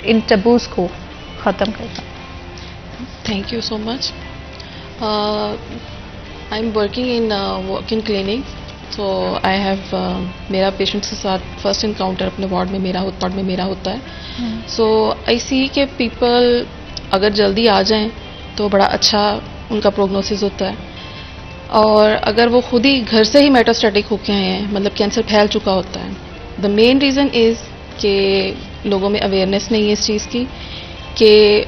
इन टबूज को ख़त्म कर पाएं। Thank you so much. I'm working in walk-in clinic, so I have मेरा पेशेंट्स के साथ फर्स्ट इनकाउंटर अपने वार्ड में मेरा होता है। So I see कि पीपल अगर जल्दी आ जाएं तो बड़ा अच्छा उनका प्रोग्नोसिस होता है, और अगर वो खुद ही घर से ही मेटास्टेटिक होके आए हैं, मतलब कैंसर फैल चुका होता है, द मेन रीज़न इज़ कि लोगों में अवेयरनेस नहीं है इस चीज़ की कि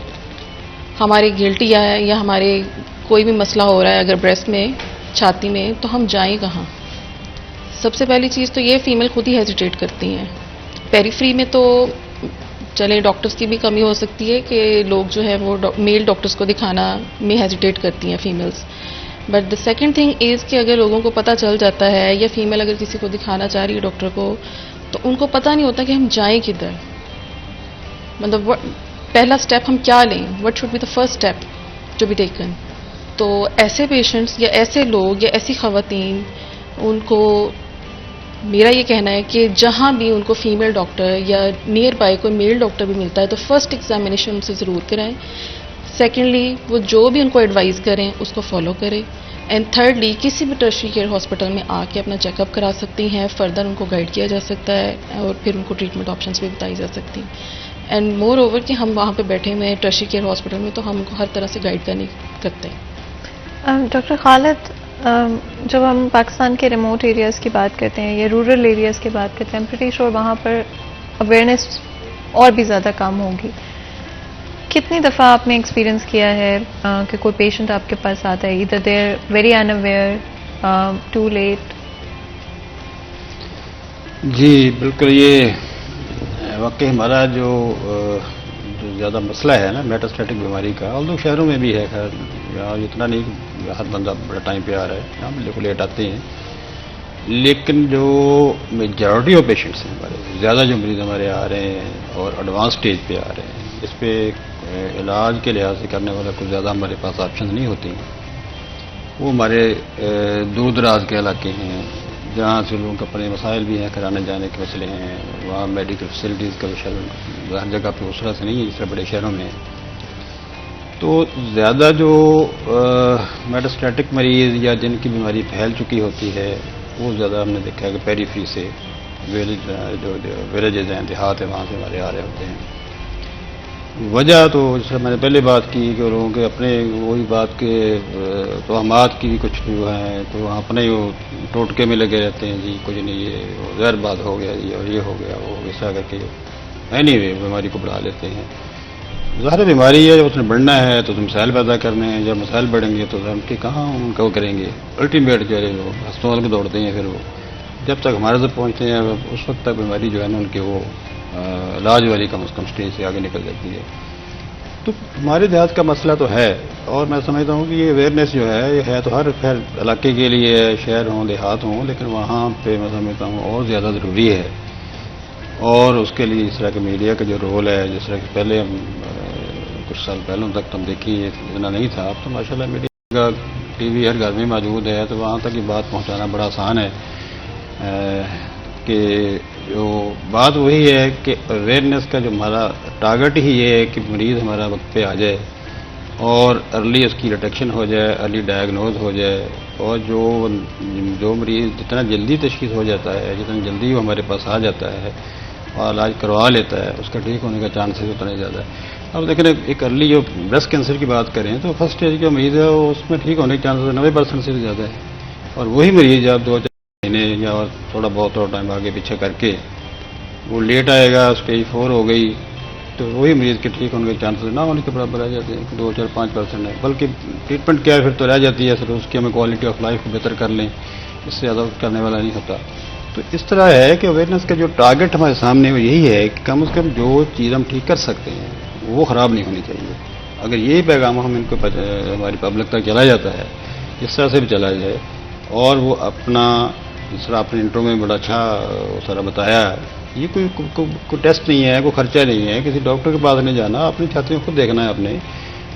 हमारे गिल्टी या हमारे कोई भी मसला हो रहा है अगर ब्रेस्ट में, छाती में, तो हम जाएं कहाँ। सबसे पहली चीज़ तो ये फीमेल खुद ही हेजिटेट करती हैं। पेरीफ्री में तो चले डॉक्टर्स की भी कमी हो सकती है कि लोग जो है वो मेल डॉक्टर्स को दिखाना में हेजिटेट करती हैं females, but the second thing is कि अगर लोगों को पता चल जाता है या फीमेल अगर किसी को दिखाना चाह रही है डॉक्टर को, तो उनको पता नहीं होता कि हम जाएं किधर, मतलब पहला स्टेप हम क्या लें, what should be the first step to be taken. तो ऐसे पेशेंट्स या ऐसे लोग या ऐसी ख़वातीन, उनको मेरा ये कहना है कि जहाँ भी उनको फीमेल डॉक्टर या नियर बाय कोई मेल डॉक्टर भी मिलता है तो फर्स्ट एग्जामिनेशन उनसे ज़रूर कराएं। सेकेंडली, वो जो भी उनको एडवाइस करें उसको फॉलो करें। एंड थर्डली, किसी भी टर्शियरी केयर हॉस्पिटल में आके अपना चेकअप करा सकती हैं, फर्दर उनको गाइड किया जा सकता है और फिर उनको ट्रीटमेंट ऑप्शंस भी बताई जा सकती हैं। एंड मोर ओवर कि हम वहाँ पे बैठे हुए हैं टर्शियरी केयर हॉस्पिटल में, तो हम उनको हर तरह से गाइड करते हैं। डॉक्टर खालिद, जब हम पाकिस्तान के रिमोट एरियाज़ की बात करते हैं या रूरल एरियाज़ की बात करते हैं, प्रीटी श्योर वहाँ पर अवेयरनेस और भी ज़्यादा कम होगी। कितनी दफ़ा आपने एक्सपीरियंस किया है कि कोई पेशेंट आपके पास आता है, इधर there very unaware, too late? जी बिल्कुल, ये वाकई हमारा जो ज़्यादा मसला है ना मेटास्टेटिक बीमारी का, और लोग शहरों में भी है, खैर यहाँ इतना नहीं, हर बंदा बड़ा टाइम पे आ रहा है, यहाँ बिल्कुल लेट आते हैं, लेकिन जो मेजॉरिटी ऑफ पेशेंट्स हैं हमारे, ज़्यादा जो मरीज़ हमारे आ रहे हैं और एडवांस स्टेज पे आ रहे हैं, इस पर इलाज के लिहाज से करने वाला कुछ ज़्यादा हमारे पास ऑप्शन नहीं होती हैं। वो हमारे दूर दराज के इलाके हैं जहाँ से लोगों के अपने मसाइल भी हैं, कराने जाने के मसले हैं, वहाँ मेडिकल फैसिलिटीज़ का विषय हर जगह पे उस तरह से नहीं है जिस तरह बड़े शहरों में है। तो ज़्यादा जो मेटास्टेटिक मरीज़ या जिनकी बीमारी फैल चुकी होती है, वो ज़्यादा हमने देखा है कि पेरीफ्री से विलेजेज हैं, देहात है, वहाँ से हमारे आ रहे होते हैं। वजह तो जैसे मैंने पहले बात की कि लोगों के अपने वही बात के तोहमात की भी कुछ जो हैं, तो वहाँ अपने वो टोटके में लगे रहते हैं, जी कुछ नहीं, ये गैर बात हो गया जी, और ये हो गया वो ऐसा करके एनीवे बीमारी को बढ़ा लेते हैं। ज़ाहिर बीमारी है, जब उसने बढ़ना है तो मसाइल पैदा करने हैं, जब मसाइल बढ़ेंगे तो हम कि कहाँ उनका वो करेंगे, अल्टीमेट जो है वो हस्पताल को दौड़ते हैं, फिर वो जब तक हमारे तक पहुँचते हैं उस वक्त तक बीमारी जो है ना उनके वो इलाज वाली कम से कम स्टेज से आगे निकल जाती है। तो हमारे देहात का मसला तो है, और मैं समझता हूँ कि ये अवेयरनेस जो है ये है तो हर खैर इलाके के लिए, शहर हों देहात हों, लेकिन वहाँ पे मैं समझता हूँ और ज़्यादा ज़रूरी है। और उसके लिए इस तरह के मीडिया का जो रोल है, जिस तरह के पहले हम कुछ साल पहले तक तो हम देखिए इतना नहीं था, अब तो माशाल्लाह मीडिया का टीवी हर घर में मौजूद है, तो वहाँ तक ये बात पहुँचाना बड़ा आसान है कि जो बात वही है कि अवेयरनेस का जो हमारा टारगेट ही ये है कि मरीज़ हमारा वक्त पे आ जाए और अर्ली उसकी डिटेक्शन हो जाए, अर्ली डायग्नोज हो जाए, और जो मरीज़ जितना जल्दी तशखीस हो जाता है, जितना जल्दी वो हमारे पास आ जाता है और इलाज करवा लेता है, उसका ठीक होने का चांसेस उतना ज़्यादा है। अब लेकिन एक अर्ली जो ब्रेस्ट कैंसर की बात करें तो फर्स्ट स्टेज का मरीज़ है उसमें ठीक होने के चांसेस 90% से ज़्यादा है, और वही मरीज़ आप 2-4 महीने या और थोड़ा टाइम आगे पीछे करके वो लेट आएगा, स्टेज 4 हो गई, तो वही मरीज़ के ठीक होने के चांसेस ना होने के बराबर रह जाते हैं, 2-4-5% है। बल्कि ट्रीटमेंट क्या है फिर तो रह जाती है, सिर्फ उसकी हमें क्वालिटी ऑफ लाइफ को बेहतर कर लें, इससे ज़्यादा करने वाला नहीं होता। तो इस तरह है कि अवेयरनेस का जो टारगेट हमारे सामने वो यही है कि कम से कम जो चीज़ हम ठीक कर सकते हैं वो ख़राब नहीं होनी चाहिए। अगर यही पैगाम हम इनको हमारी पब्लिक तक चला जाता है, इस तरह से भी चला जाए, और वो अपना, जिस तरह आपने इंट्रो में बड़ा अच्छा सारा बताया, ये कोई टेस्ट नहीं है, कोई खर्चा नहीं है, किसी डॉक्टर के पास नहीं जाना, अपनी छातियों को देखना है अपने।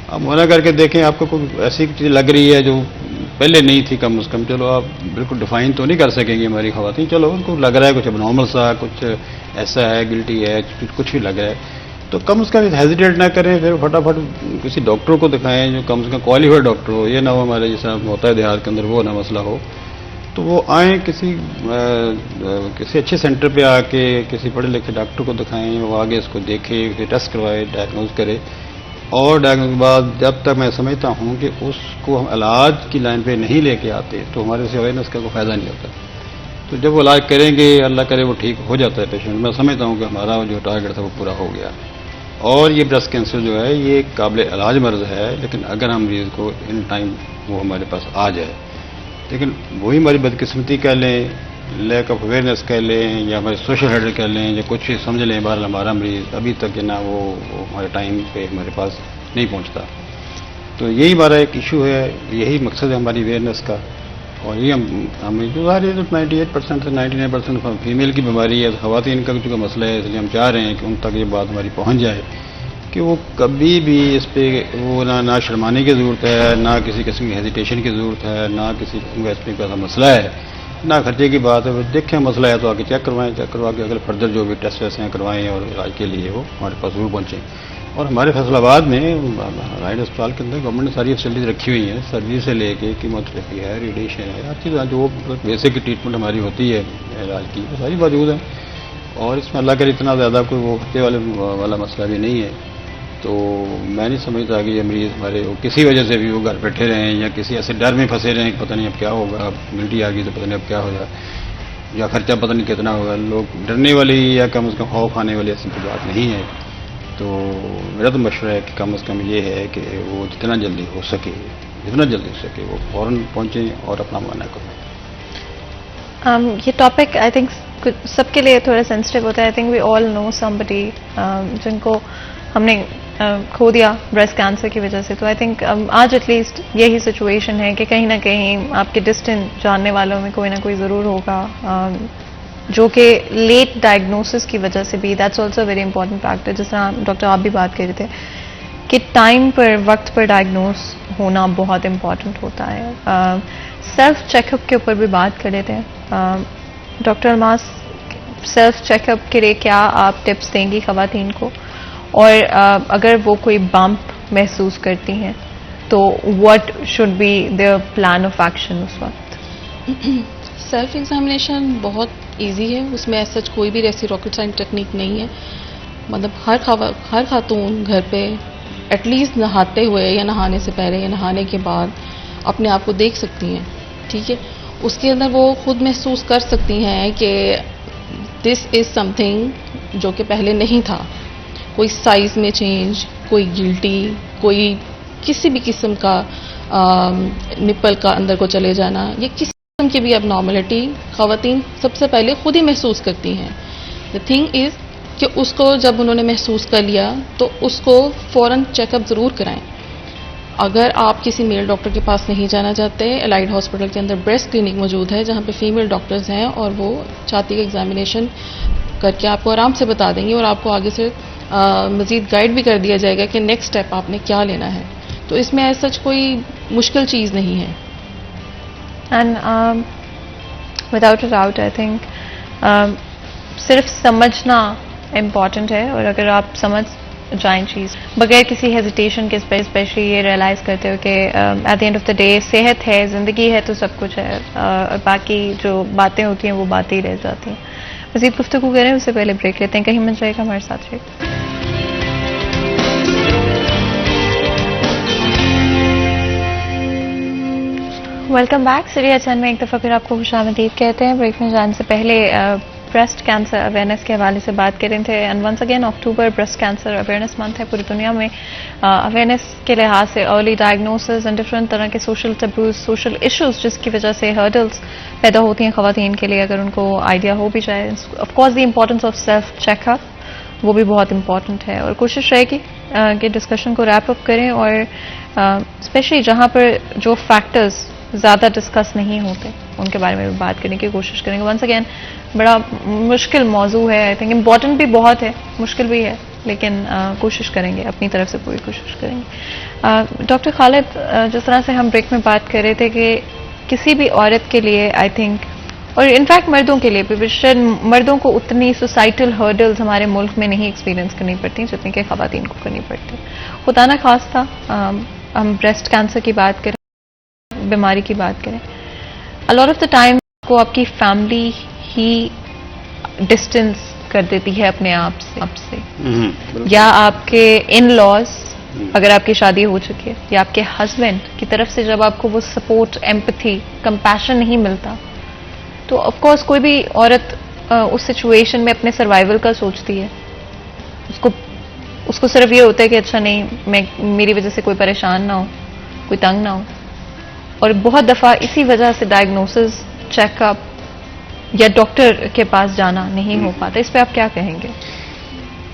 आप मना करके देखें, आपको कोई ऐसी चीज़ लग रही है जो पहले नहीं थी, कम से कम, चलो आप बिल्कुल डिफाइन तो नहीं कर सकेंगे हमारी ख़वातीन, चलो उनको लग रहा है कुछ अबनॉर्मल सा, कुछ ऐसा है, गिल्टी है, कुछ भी लग रहा है, तो कम से कम हेजिटेट ना करें, फिर फटाफट किसी डॉक्टर को दिखाएं जो कम से कम क्वालिफाइड डॉक्टर हो। ये ना हो हमारे जैसा होता है देहात के अंदर, वो ना मसला हो, तो वो आएँ किसी अच्छे सेंटर पे आके किसी पढ़े लिखे डॉक्टर को दिखाएं, वो आगे इसको देखे, टेस्ट करवाए, डायग्नोज करे, और डायग्नोज के बाद जब तक मैं समझता हूँ कि उसको हम इलाज की लाइन पे नहीं लेके आते तो हमारे से अवेयरनेस का कोई फ़ायदा नहीं होता। तो जब वो इलाज करेंगे, अल्लाह करे वो ठीक हो जाता है पेशेंट, मैं समझता हूँ कि हमारा जो टारगेट था वो पूरा हो गया। और ये ब्रेस्ट कैंसर जो है ये काबिल इलाज मर्ज़ है, लेकिन अगर हम मरीज़ को इन टाइम वो हमारे पास आ जाए, लेकिन वही हमारी बदकिस्मती कह लें, लैक ऑफ अवेयरनेस कह लें, या हमारे सोशल हेडर कह लें, या कुछ भी समझ लें, बहरहाल हमारा मरीज़ अभी तक ना वो हमारे टाइम पे हमारे पास नहीं पहुंचता। तो यही हमारा एक इशू है, यही मकसद है हमारी अवेयरनेस का। और ये हमें जो ज़ाहिर है 98% से 99% फीमेल की बीमारी है, ख़वातीन का जो मसला है, इसलिए हम चाह रहे हैं कि उन तक ये बात हमारी पहुँच जाए कि वो कभी भी इस पर वो ना शर्माने की ज़रूरत है, ना किसी किस्म की हेजिटेशन की ज़रूरत है, ना किसी किस्म का इसमें कोई मसला है, ना खर्चे की बात है। देखें मसला है तो आके चेक करवाएं, चेक करवा के अगर फर्दर जो भी टेस्ट वैसे हैं करवाएं, और इलाज के लिए वो हमारे पास जरूर पहुँचें। और हमारे फैसलाबाद में राइड अस्पताल के अंदर गवर्नमेंट ने सारी फैसिलिटीज़ रखी हुई हैं, सर्जरी से लेके कीमोथेरेपी है, रेडिएशन है, हर चीज़ जो बेसिक ट्रीटमेंट हमारी होती है इलाज की, वो सारी मौजूद है। और इसमें अल्लाह करे इतना ज़्यादा कोई वो खर्चे वाला मसला भी नहीं है। तो मैं नहीं समझता कि ये मरीज़ हमारे किसी वजह से भी वो घर बैठे रहें, या किसी ऐसे डर में फंसे रहें कि पता नहीं अब क्या होगा, मिल्टी आ गई तो पता नहीं अब क्या होगा, या खर्चा पता नहीं कितना होगा। लोग डरने वाली या कम से कम खौफ आने वाली ऐसी कोई बात नहीं है। तो मेरा तो मशवरा है कि कम से कम ये है कि वो जितना जल्दी हो सके वो फ़ौरन पहुँचें और अपना मुआयना करें। ये टॉपिक आई थिंक सबके लिए थोड़ा सेंसिटिव होता है। I think we all know somebody जिनको हमने खो दिया ब्रेस्ट कैंसर की वजह से। तो आई थिंक आज एटलीस्ट यही सिचुएशन है कि कहीं ना कहीं आपके डिस्टेंट जानने वालों में कोई ना कोई ज़रूर होगा जो कि लेट डायग्नोसिस की वजह से भी, that's also very important factor. जिस तरह डॉक्टर आप भी बात कर रहे थे कि टाइम पर, वक्त पर डायग्नोस होना बहुत इम्पॉर्टेंट होता है। सेल्फ चेकअप के ऊपर भी बात कर रहे थे डॉक्टर अल्मास, सेल्फ चेकअप के लिए क्या आप टिप्स देंगी खवातीन को, और अगर वो कोई बम्प महसूस करती हैं तो what should be their plan of action उस वक्त? सेल्फ एग्जामिनेशन बहुत इजी है, उसमें ऐसा कोई भी ऐसी रॉकेट साइंस टेक्निक नहीं है। मतलब हर खातून घर पे एटलीस्ट नहाते हुए या नहाने से पहले या नहाने के बाद अपने आप को देख सकती हैं, ठीक है। उसके अंदर वो खुद महसूस कर सकती हैं कि दिस इज़ समथिंग जो कि पहले नहीं था। कोई साइज़ में चेंज, कोई गिल्टी, कोई किसी भी किस्म का निप्पल का अंदर को चले जाना, या किसी किस्म की भी अबनॉर्मलिटी ख़वातीन सबसे पहले खुद ही महसूस करती हैं। द थिंग इज़ कि उसको जब उन्होंने महसूस कर लिया तो उसको फ़ौरन चेकअप ज़रूर कराएं। अगर आप किसी मेल डॉक्टर के पास नहीं जाना चाहते, एलाइड हॉस्पिटल के अंदर ब्रेस्ट क्लिनिक मौजूद है जहाँ पे फीमेल डॉक्टर्स हैं और वो छाती का एग्जामिनेशन करके आपको आराम से बता देंगे और आपको आगे से मज़ीद गाइड भी कर दिया जाएगा कि नेक्स्ट स्टेप आपने क्या लेना है। तो इसमें ऐसा कोई मुश्किल चीज़ नहीं है। And without a doubt I think सिर्फ समझना इम्पॉर्टेंट है, और अगर आप समझ जाएं चीज़ बगैर किसी हेजिटेशन के, स्पेशली ये रियलाइज़ करते हो कि at the end of the day सेहत है, ज़िंदगी है तो सब कुछ है, और बाकी जो बातें होती हैं वो बातें ही रह जाती हैं। मज़ीद गुफ्तगू करें उससे पहले ब्रेक लेते हैं, कहीं मत जाएगा, हमारे साथ रहिए। Welcome back. सीरिया चैनल में एक दफ़ा फिर आपको खुशामदीद कहते हैं। ब्रेक में जाने से पहले ब्रेस्ट कैंसर अवेयरनेस के हवाले से बात कर रहे थे। And once again October breast cancer awareness month है पूरी दुनिया में। अवेयरनेस के लिहाज से अर्ली डायग्नोसिस एंड डिफरेंट तरह के सोशल टैबूज, सोशल इश्यूज जिसकी वजह से हर्डल्स पैदा होती हैं ख़वातीन के लिए, अगर उनको आइडिया हो भी जाए। Of course the importance of self checkup वो भी बहुत इंपॉर्टेंट है। और कोशिश रहेगी कि डिस्कशन को रैप अप करें और स्पेशली जहाँ पर जो फैक्टर्स ज़्यादा डिस्कस नहीं होते उनके बारे में भी बात करने की कोशिश करेंगे। वंस अगेन बड़ा मुश्किल मौजू है, आई थिंक इम्पॉर्टेंट भी बहुत है, मुश्किल भी है, लेकिन कोशिश करेंगे, अपनी तरफ से पूरी कोशिश करेंगे। डॉक्टर खालिद, जिस तरह से हम ब्रेक में बात कर रहे थे कि किसी भी औरत के लिए आई थिंक, और इनफैक्ट मर्दों के लिए भी, शायद मर्दों को उतनी सोसाइटल हर्डल्स हमारे मुल्क में नहीं एक्सपीरियंस करनी पड़ती जितनी कि ख़वातीन को करनी पड़ती। खुदा ना खास था हम ब्रेस्ट कैंसर की बात करें, बीमारी की बात करें, a lot of the time को आपकी फैमिली ही डिस्टेंस कर देती है अपने आप से या आपके इन लॉज, अगर आपकी शादी हो चुकी है, या आपके हस्बैंड की तरफ से जब आपको वो सपोर्ट, एम्पैथी, कंपैशन नहीं मिलता, तो ऑफ कोर्स कोई भी औरत उस सिचुएशन में अपने सर्वाइवल का सोचती है। उसको सिर्फ ये होता है कि अच्छा नहीं, मेरी वजह से कोई परेशान ना हो, कोई तंग ना हो। और बहुत दफ़ा इसी वजह से डायग्नोसिस, चेकअप या डॉक्टर के पास जाना नहीं हो पाता। इस पे आप क्या कहेंगे?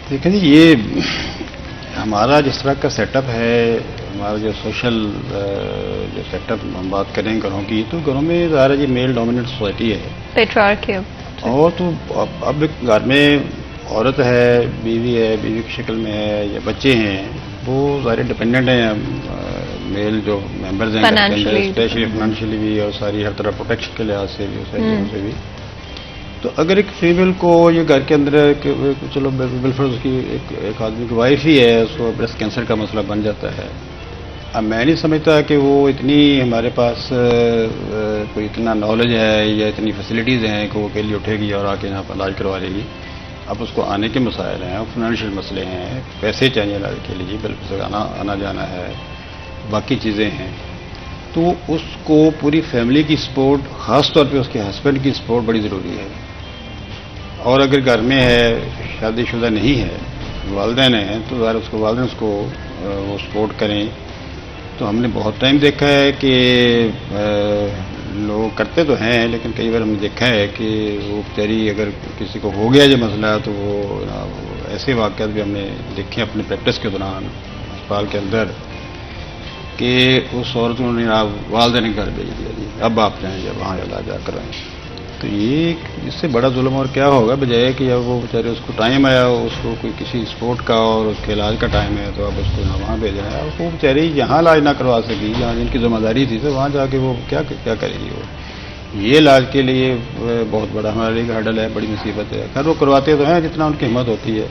देखिए जी, ये हमारा जिस तरह का सेटअप है, हमारा जो सोशल जो सेटअप हम बात करें घरों की, तो घरों में ज़ाहिर जी मेल डोमिनेंट सोसाइटी है, पेट्रियार्की। और तो अब घर में औरत है, बीवी है, बीवी की शक्ल में है या बच्चे हैं, वो सारे डिपेंडेंट हैं मेल जो मेंबर्स हैं, स्पेशली फाइनेंशियली भी और सारी हर तरह प्रोटेक्शन के लिहाज से भी, उस से भी। तो अगर एक फीमेल को ये घर के अंदर चलो बिल्कुल उसकी एक आदमी की वाइफ ही है, उसको ब्रेस्ट कैंसर का मसला बन जाता है। अब मैं नहीं समझता कि वो इतनी हमारे पास कोई इतना नॉलेज है या इतनी फैसिलिटीज़ हैं कि वो अकेली उठेगी और आके यहाँ पर इलाज करवा लेगी। अब उसको आने के मसाइल हैं, फाइनेंशियल मसले हैं, पैसे चाहिए इलाज के लिए, बिल्कुल आना जाना है, बाकी चीज़ें हैं। तो उसको पूरी फैमिली की सपोर्ट, ख़ास तौर पे उसके हस्बैंड की सपोर्ट बड़ी ज़रूरी है। और अगर घर में है, शादीशुदा नहीं है, वालिदैन हैं, तो ज़ाहिर उसको वालिदैन उसको वो सपोर्ट करें। तो हमने बहुत टाइम देखा है कि लोग करते तो हैं, लेकिन कई बार हमने देखा है कि वो बेचारी अगर किसी को हो गया जो मसला, तो वो ऐसे वाक़यात भी हमने देखे अपने प्रैक्टिस के दौरान अस्पताल के अंदर कि उस औरत ने वालिदैन ने घर भेज दिया जी, अब आप जाएँ जब वहाँ इलाज कराएँ। तो ये इससे बड़ा जुल्म और क्या होगा, बजाय कि जब वो बेचारे उसको टाइम आया, उसको कोई किसी स्पोर्ट का और उसके इलाज का टाइम है, तो अब उसको ना वहाँ भेज रहे हैं। वो बेचारी यहाँ इलाज ना करवा सकी, जहाँ जिनकी जिम्मेदारी थी, तो वहाँ जाके वो क्या करेगी। वो ये इलाज के लिए बहुत बड़ा हमारे लिए हर्डल है, बड़ी मुसीबत है। खैर वो करवाते तो हैं जितना उनकी हिम्मत होती है।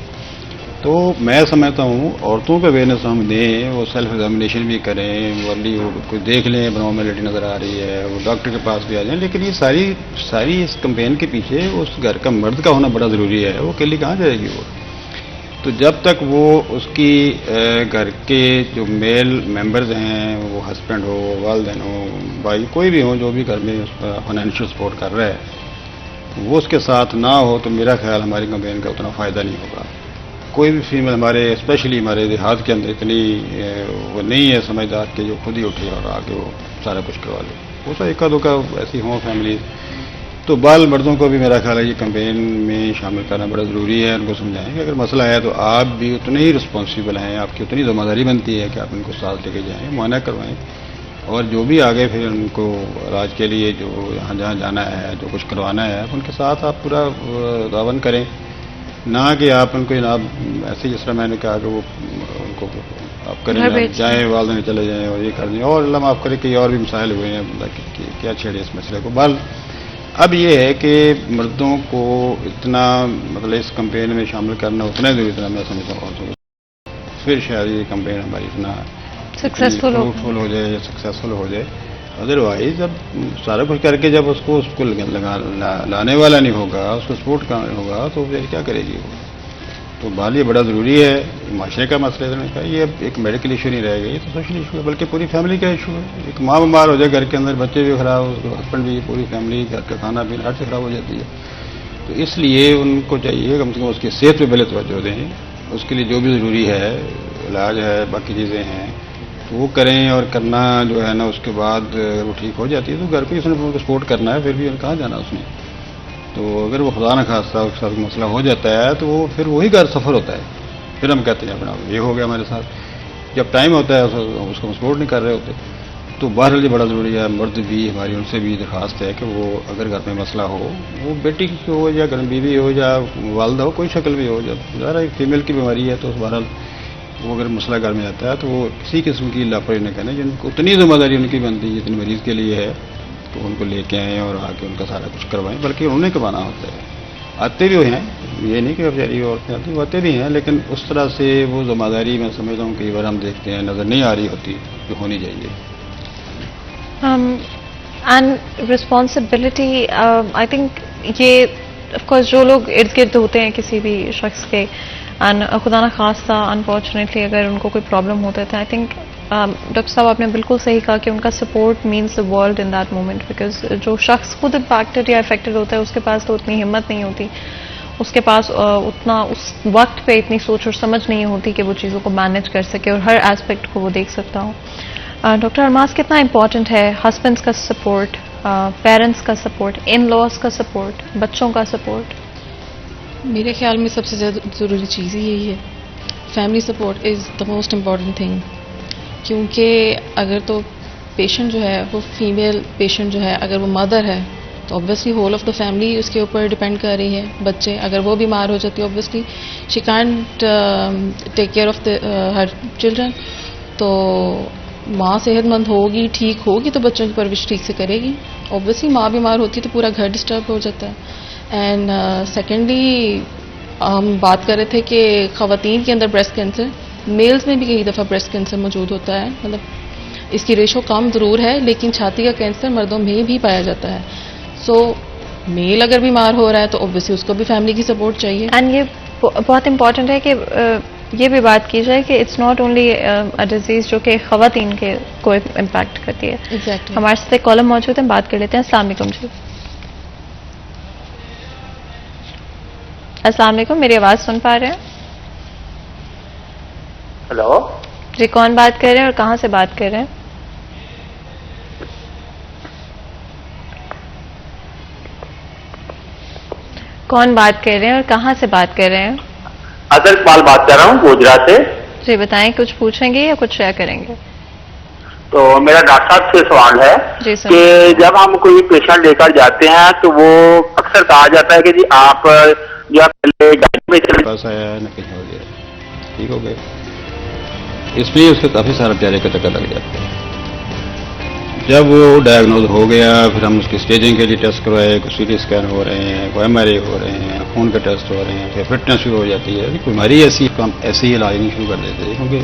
तो मैं समझता हूँ औरतों को अवेयरनेस हम दें, वो सेल्फ एग्जामिनेशन भी करें, वर्ली वो कोई देख लें एबनॉर्मैलिटी नज़र आ रही है, वो डॉक्टर के पास भी आ जाएं। लेकिन ये सारी इस कैंपेन के पीछे उस घर का मर्द का होना बड़ा ज़रूरी है। वो अकेली कहाँ जाएगी वो। तो जब तक वो उसकी घर के जो मेल मेंबर्स हैं, वो हस्बैंड हो, वालिदैन हो, भाई कोई भी हो, जो भी घर में उसका फाइनेंशियल सपोर्ट कर रहा है, वो उसके साथ ना हो, तो मेरा ख्याल हमारी कैंपेन का उतना फ़ायदा नहीं होगा। कोई भी फीमेल हमारे स्पेशली हमारे देहात के अंदर इतनी वो नहीं है समझदार कि जो खुद ही उठे और आके वो सारा कुछ करवा ले। वो सा एका दुका ऐसी हों फैमिली। तो बाल मर्दों को भी मेरा ख्याल है ये कैंपेन में शामिल करना बड़ा ज़रूरी है। उनको समझाएं कि अगर मसला है तो आप भी उतने ही रिस्पॉन्सिबल हैं, आपकी उतनी जिम्मेदारी बनती है कि आप इनको साथ लेके जाएँ, मुआयना करवाएँ, और जो भी आगे फिर उनको इलाज के लिए जो जहाँ जाना है, जो कुछ करवाना है, उनके साथ आप पूरा तावन करें, ना कि आप उनको जनाब ऐसे जिस तरह मैंने कहा कि वो उनको आप करें जाएँ, वालिदैन चले जाएँ और ये कर दें, और अल्लाह माफ़ करे कि और भी मसाइल हुए हैं, क्या छेड़े इस मसले को। बल अब ये है कि मर्दों को इतना मतलब इस कैंपेन में शामिल करना उतना ज़रूरी, इतना मैं समझता हूँ, फिर शायद ये कैंपेन हमारी इतना सक्सेसफुल हो जाए या सक्सेसफुल हो जाए। अदरवाइज जब सारा कुछ करके जब उसको लाने वाला नहीं होगा, उसको सपोर्ट करना होगा, तो फिर क्या करेगी वो। तो बाल ये बड़ा ज़रूरी है, माशरे का मसला का, ये एक मेडिकल इशू नहीं रहेगा, ये तो सोशल इशू है, बल्कि पूरी फैमिली का इशू है। एक माँ बीमार हो जाए घर के अंदर, बच्चे भी खराब, उसके हस्बैंड भी, पूरी फैमिली, घर का खाना पीना हर चीज़ खराब हो जाती है। तो इसलिए उनको चाहिए कम से कम उसकी सेहत पे पहले तवज्जो दें, उसके लिए जो भी ज़रूरी है, इलाज है, बाकी चीज़ें हैं, तो वो करें। और करना जो है ना, उसके बाद अगर वो ठीक हो जाती है तो घर पे उसने उनको सपोर्ट करना है, फिर भी कहाँ जाना उसने। तो अगर वो खुदा न खास्ता उसके साथ मसला हो जाता है तो वो फिर वही घर सफ़र होता है, फिर हम कहते हैं अपना ये हो गया हमारे साथ। जब टाइम होता है उसको हम सपोर्ट नहीं कर रहे होते। तो बहरहाल ये बड़ा ज़रूरी है, मर्द भी हमारी उनसे भी दरख्वास्त है कि वो अगर घर में मसला हो, वो बेटी की हो या घर में बीवी हो या वालदा हो, कोई शक्ल भी हो, जब ज़रा एक फीमेल की बीमारी है तो बहरहाल वो अगर मसला घर में आता है तो वो किसी किस्म की लापरवाही न करें। जिनको उतनी जिम्मेदारी उनकी बनती है जितनी मरीज़ के लिए है, तो उनको लेके आएँ और आके उनका सारा कुछ करवाएं, बल्कि उन्होंने करवाना होता है। आते भी हैं, ये नहीं कि बेचारी औरतें आती, वो आते भी हैं, लेकिन उस तरह से वो जिम्मेदारी मैं समझता हूँ कई बार हम देखते हैं नज़र नहीं आ रही होती जो होनी चाहिए। एंड रिस्पॉन्सिबिलिटी आई थिंक ये ऑफकोर्स जो लोग इर्द गिर्द होते हैं किसी भी शख्स के, एंड खुदा न खास्ता अनफॉर्चुनेटली अगर उनको कोई प्रॉब्लम होता है, आई थिंक डॉक्टर साहब आपने बिल्कुल सही कहा कि उनका support means the world in that moment, because जो शख्स खुद इम्पैक्टेड या अफेक्टेड होता है उसके पास तो उतनी हिम्मत नहीं होती, उसके पास उतना उस वक्त पे इतनी सोच और समझ नहीं होती कि वो चीज़ों को मैनेज कर सके और हर एस्पेक्ट को वो देख सकता हो। डॉक्टर अरमास, कितना इम्पॉर्टेंट है हस्बैंड्स का सपोर्ट, पेरेंट्स का सपोर्ट, इन लॉज का सपोर्ट, बच्चों का सपोर्ट? मेरे ख्याल में सबसे ज़रूरी चीज़ ही यही है, family support is the most important thing. क्योंकि अगर तो पेशेंट जो है वो फीमेल पेशेंट जो है, अगर वो मदर है तो obviously whole of the family उसके ऊपर डिपेंड कर रही है। बच्चे अगर वो बीमार हो जाती है obviously she can't take care of her children. तो माँ सेहतमंद होगी, ठीक होगी तो बच्चों की परवरिश ठीक से करेगी। ऑब्वियसली माँ बीमार होती है तो पूरा घर डिस्टर्ब हो जाता है। एंड सेकेंडली हम बात कर रहे थे कि ख़वातीन के अंदर ब्रेस्ट कैंसर, मेल्स में भी कई दफ़ा ब्रेस्ट कैंसर मौजूद होता है, मतलब इसकी रेशो कम ज़रूर है, लेकिन छाती का कैंसर मर्दों में भी पाया जाता है। सो मेल अगर बीमार हो रहा है तो ऑब्वियसली उसको भी फैमिली की सपोर्ट चाहिए। एंड ये बहुत इंपॉर्टेंट है कि ये भी बात की जाए कि it's not only a disease जो कि ख़वातीन के को इम्पैक्ट करती है। Exactly. हमारे साथ एक कॉलम मौजूद है, बात कर लेते हैं। अस्सलाम वालेकुम जी। अस्सलाम वालेकुम, मेरी आवाज़ सुन पा रहे हैं? हेलो जी, कौन बात कर रहे हैं और कहाँ से बात कर रहे हैं? कौन बात कर रहे हैं और कहाँ से बात कर रहे हैं? अदर इकबाल बात कर रहा हूँ गोजरा से। जी बताएं, कुछ पूछेंगे या कुछ शेयर करेंगे? तो मेरा डॉक्टर साहब से सवाल है जी सर। कि जब हम कोई पेशेंट लेकर जाते हैं तो वो अक्सर कहा जाता है कि जी आप या पहले गाड़ी में चले पास आया है, न कहीं हो गया, ठीक हो गए, इसमें उसके काफ़ी सारे प्यारे का चक्कर लग जाते हैं। जब वो डायग्नोज हो गया फिर हम उसकी स्टेजिंग के लिए टेस्ट करवाए, कुछ सीटी स्कैन हो रहे हैं, कोई MRI हो रहे हैं, खून के टेस्ट हो रहे हैं, फिर फिटनेस शुरू हो जाती है। बीमारी ऐसी हम ऐसे ही इलाज नहीं शुरू कर देते हैं, क्योंकि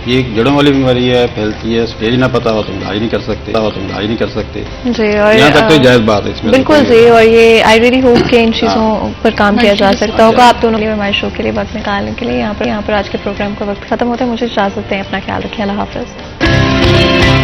ये एक जड़ों वाली बीमारी है, फैलती है, स्टेज ना पता हो तो इलाज नहीं कर सकते, जी। और यहाँ तक तो जायज़ बात है इसमें। बिल्कुल जी, और ये आई रियली होप कि इन चीज़ों पर काम किया जा सकता होगा। आप दोनों लिए हमारे शो के लिए वक्त निकालने के लिए यहाँ पर आज के प्रोग्राम का वक्त खत्म होता है। मुझे इजाज़त दें, अपना ख्याल रखें, अल्लाह हाफ़िज़।